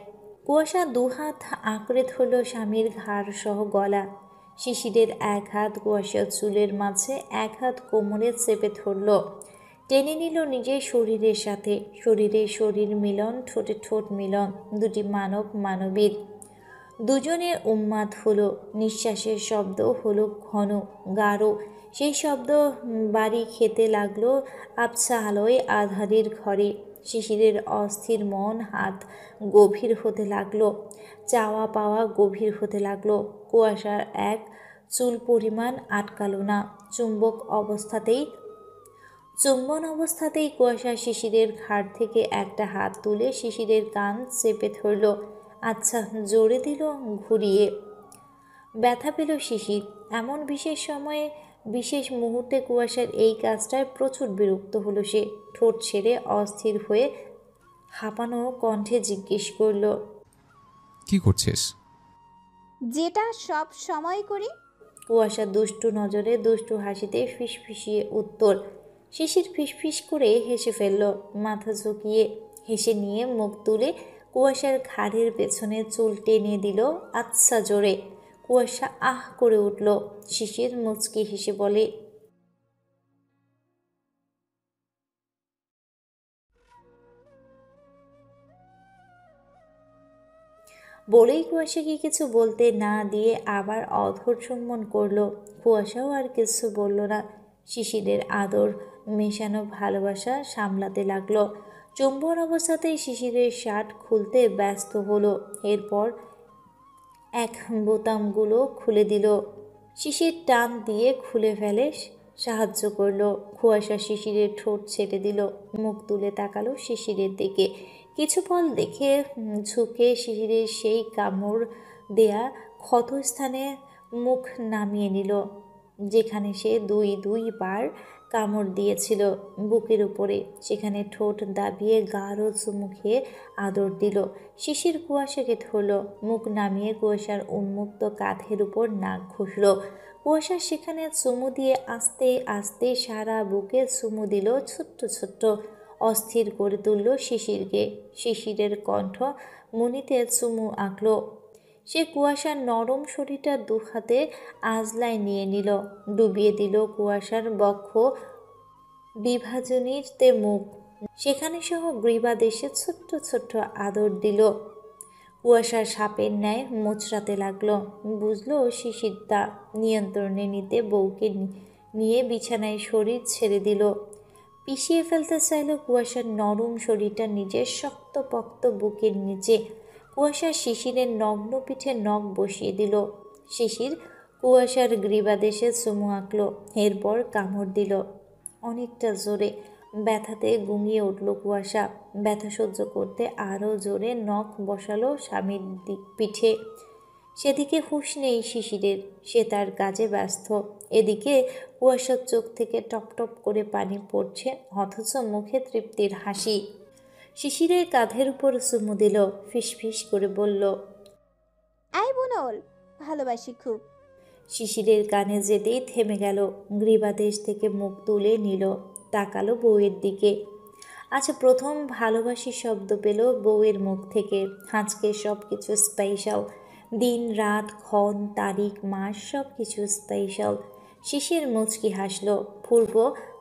কুয়াশা দুহাত আঁকড়ে ধরল স্বামীর ঘাড় সহ গলা। শিশিরের এক হাত কুয়াশার চুলের মাঝে, এক হাত কোমরে চেপে ধরল, টেনে নিল নিজের শরীরের সাথে। শরীরে শরীর মিলন, ঠোঁটে ঠোঁট মিলন, দুটি মানব মানবীর। দুজনের উন্মাদ হলো, নিঃশ্বাসের শব্দ হলো ঘন গাঢ়। সেই শব্দ বাড়ি খেতে লাগলো আবছা আলোয় আধারের ঘরে। শিশিরের অস্থির মন হাত গভীর হতে লাগলো, চাওয়া পাওয়া গভীর হতে লাগলো। কুয়াশার এক চুল পরিমাণ আটকালো না। চুম্বন অবস্থাতেই কুয়াশা শিশিরের ঘাড় থেকে একটা হাত তুলে শিশিরের কান চেপে ধরল, আচ্ছা জোরে দিল ঘুরিয়ে। ব্যথা পেল শিশির। এমন বিশেষ সময়ে, বিশেষ মুহূর্তে কুয়াশার এই কাজটায় প্রচুর বিরক্ত হলো সে। ঠোঁট ছেড়ে অস্থির হয়ে হাঁপানো কণ্ঠে জিজ্ঞেস করল, কি করছিস? যেটা সব সময় করি। কুয়াশা দুষ্টু নজরে দুষ্টু হাসিতে ফিসফিসিয়ে উত্তর। শিশির ফিসফিস করে হেসে ফেলল, মাথা ঝুঁকিয়ে হেসে নিয়ে মুখ তুলে কুয়াশার ঘাড়ের পেছনে চুল টেনে দিল আচ্ছা জোরে। কুয়াশা আহ করে উঠল। শিশির মুচকি হেসে বলে, বলেই কুয়াশাকে কিছু বলতে না দিয়ে আবার অধর চুম্বন করল। কুয়াশাও আর কিছু বলল না। শিশিরের আদর মেশানো ভালোবাসা সামলাতে লাগলো। চুম্বন অবস্থাতেই শিশিরের শার্ট খুলতে ব্যস্ত হলো। এরপর এক বোতামগুলো খুলে দিল। শিশির টান দিয়ে খুলে ফেলে সাহায্য করলো। কুয়াশা শিশিরের ঠোঁট ছেড়ে দিল, মুখ তুলে তাকালো শিশিরের দিকে। কিছু পল দেখে ঝুঁকে শিশিরের সেই কামড় দেয়া ক্ষতস্থানে মুখ নামিয়ে নিল, যেখানে সে দুইবার কামড় দিয়েছিল বুকের উপরে। সেখানে ঠোঁট দাবিয়ে গাঢ় চুমু খেয়ে আদর দিল। শিশির কুয়াশাকে ধরল, মুখ নামিয়ে কুয়াশার উন্মুক্ত কাঁধের উপর নাক ঘষল। কুয়াশা সেখানে চুমু দিয়ে আস্তে আস্তে সারা বুকে চুমু দিল, ছোট্ট ছোট্ট। অস্থির করে তুলল শিশিরকে। শিশিরের কণ্ঠ মনিতে চুমু আঁকল। সে কুয়াশার নরম শরীরটা দুহাতে আজলায় নিয়ে নিল, ডুবিয়ে দিল কুয়াশার বক্ষ বিভাজনীতে মুখ, সেখানে সহ গ্রীবাদেশে ছোট্ট ছোট্ট আদর দিল। কুয়াশার সাপের ন্যায় মোচড়াতে লাগলো। বুঝলো শিশির তা নিয়ন্ত্রণে নিতে বউকে নিয়ে বিছানায় শরীর ছেড়ে দিল। পিষিয়ে ফেলতে চাইল কুয়াশার নরম শরীরটা নিজের শক্তপোক্ত বুকের নিচে। কুয়াশা শিশিরের নগ্ন পিঠে নখ বসিয়ে দিল। শিশির কুয়াশার গ্রীবাদেশে চুমু আঁকল, এরপর কামড় দিল অনেকটা জোরে। ব্যথাতে গুঙিয়ে উঠল কুয়াশা। ব্যথা সহ্য করতে আরও জোরে নখ বসালো স্বামীর পিঠে। সেদিকে হুঁশ নেই শিশিরের, সে তার কাজে ব্যস্ত। এদিকে কুয়াশার চোখ থেকে টপটপ করে পানি পড়ছে, অথচ মুখে তৃপ্তির হাসি। শিশিরের কাঁধের উপর চুমু দিল, ফিসফিস করে বলল, আই বুনল, ভালোবাসি খুব। শিশিরের কানে যেতেই থেমে গেল। গ্রীবাদেশ থেকে মুখ তুলে নিল, তাকালো বউয়ের দিকে। আচ্ছা, প্রথম ভালোবাসি শব্দ পেল বউয়ের মুখ থেকে। আজকে সব কিছু স্পেশাল, দিন রাত ক্ষণ তারিখ মাস সব কিছু স্পেশাল। শিশির মুচকি হাসলো,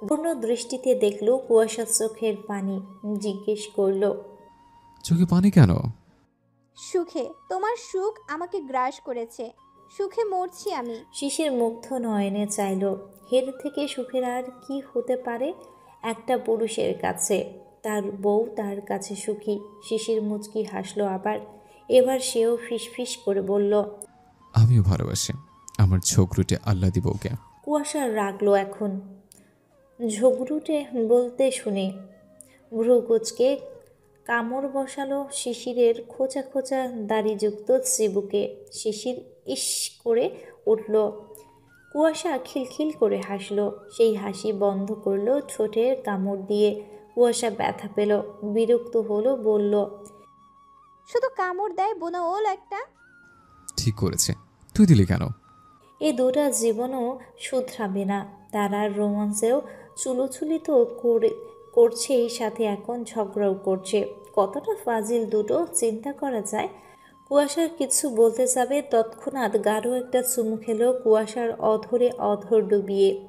পূর্ণ দৃষ্টিতে দেখলো কুয়াশার চোখের পানি। জিজ্ঞেস করলো, চোখে পানি কেন? সুখে, তোমার সুখ আমাকে গ্রাস করেছে, সুখে মরছি আমি। শিশির মুগ্ধ নয়নে চাইল, এর থেকে সুখের আর কি হতে পারে একটা পুরুষের কাছে? তার বউ তার কাছে সুখী। শিশির মুচকি হাসলো আবার। এবার সেও ফিসফিস করে বলল, আমিও ভালোবাসি আমার ঝগড়ুটে আহ্লাদি বউকে। কুয়াশা রাগলো এখন। ঝগড়ুটে বলতে শুনে ভ্রু কুচকে কামড় বসালো শিশিরের খোঁচা খোঁচা দাড়িযুক্ত চিবুকে। শিশির ইস করে উঠল। কুয়াশা খিলখিল করে হাসল। সেই হাসি বন্ধ করলো ঠোঁটের কামড় দিয়ে। কুয়াশা ব্যথা পেল, বিরক্ত হলো, বলল, শুধু কামড় দেয় বোনওল একটা। ঠিক করেছে, তুই দিলি কেন? এ দুটা জীবনও শুধরাবে না। তারার রোমান্সেও চুলোচুলি তো করছেই, সাথে এখন ঝগড়াও করছে। কতটা ফাজিল দুটো চিন্তা করা যায়। কুয়াশার কিছু বলতে যাবে তৎক্ষণাৎ গাঢ় একটা চুমু খেলো কুয়াশার অধরে অধর ডুবিয়ে।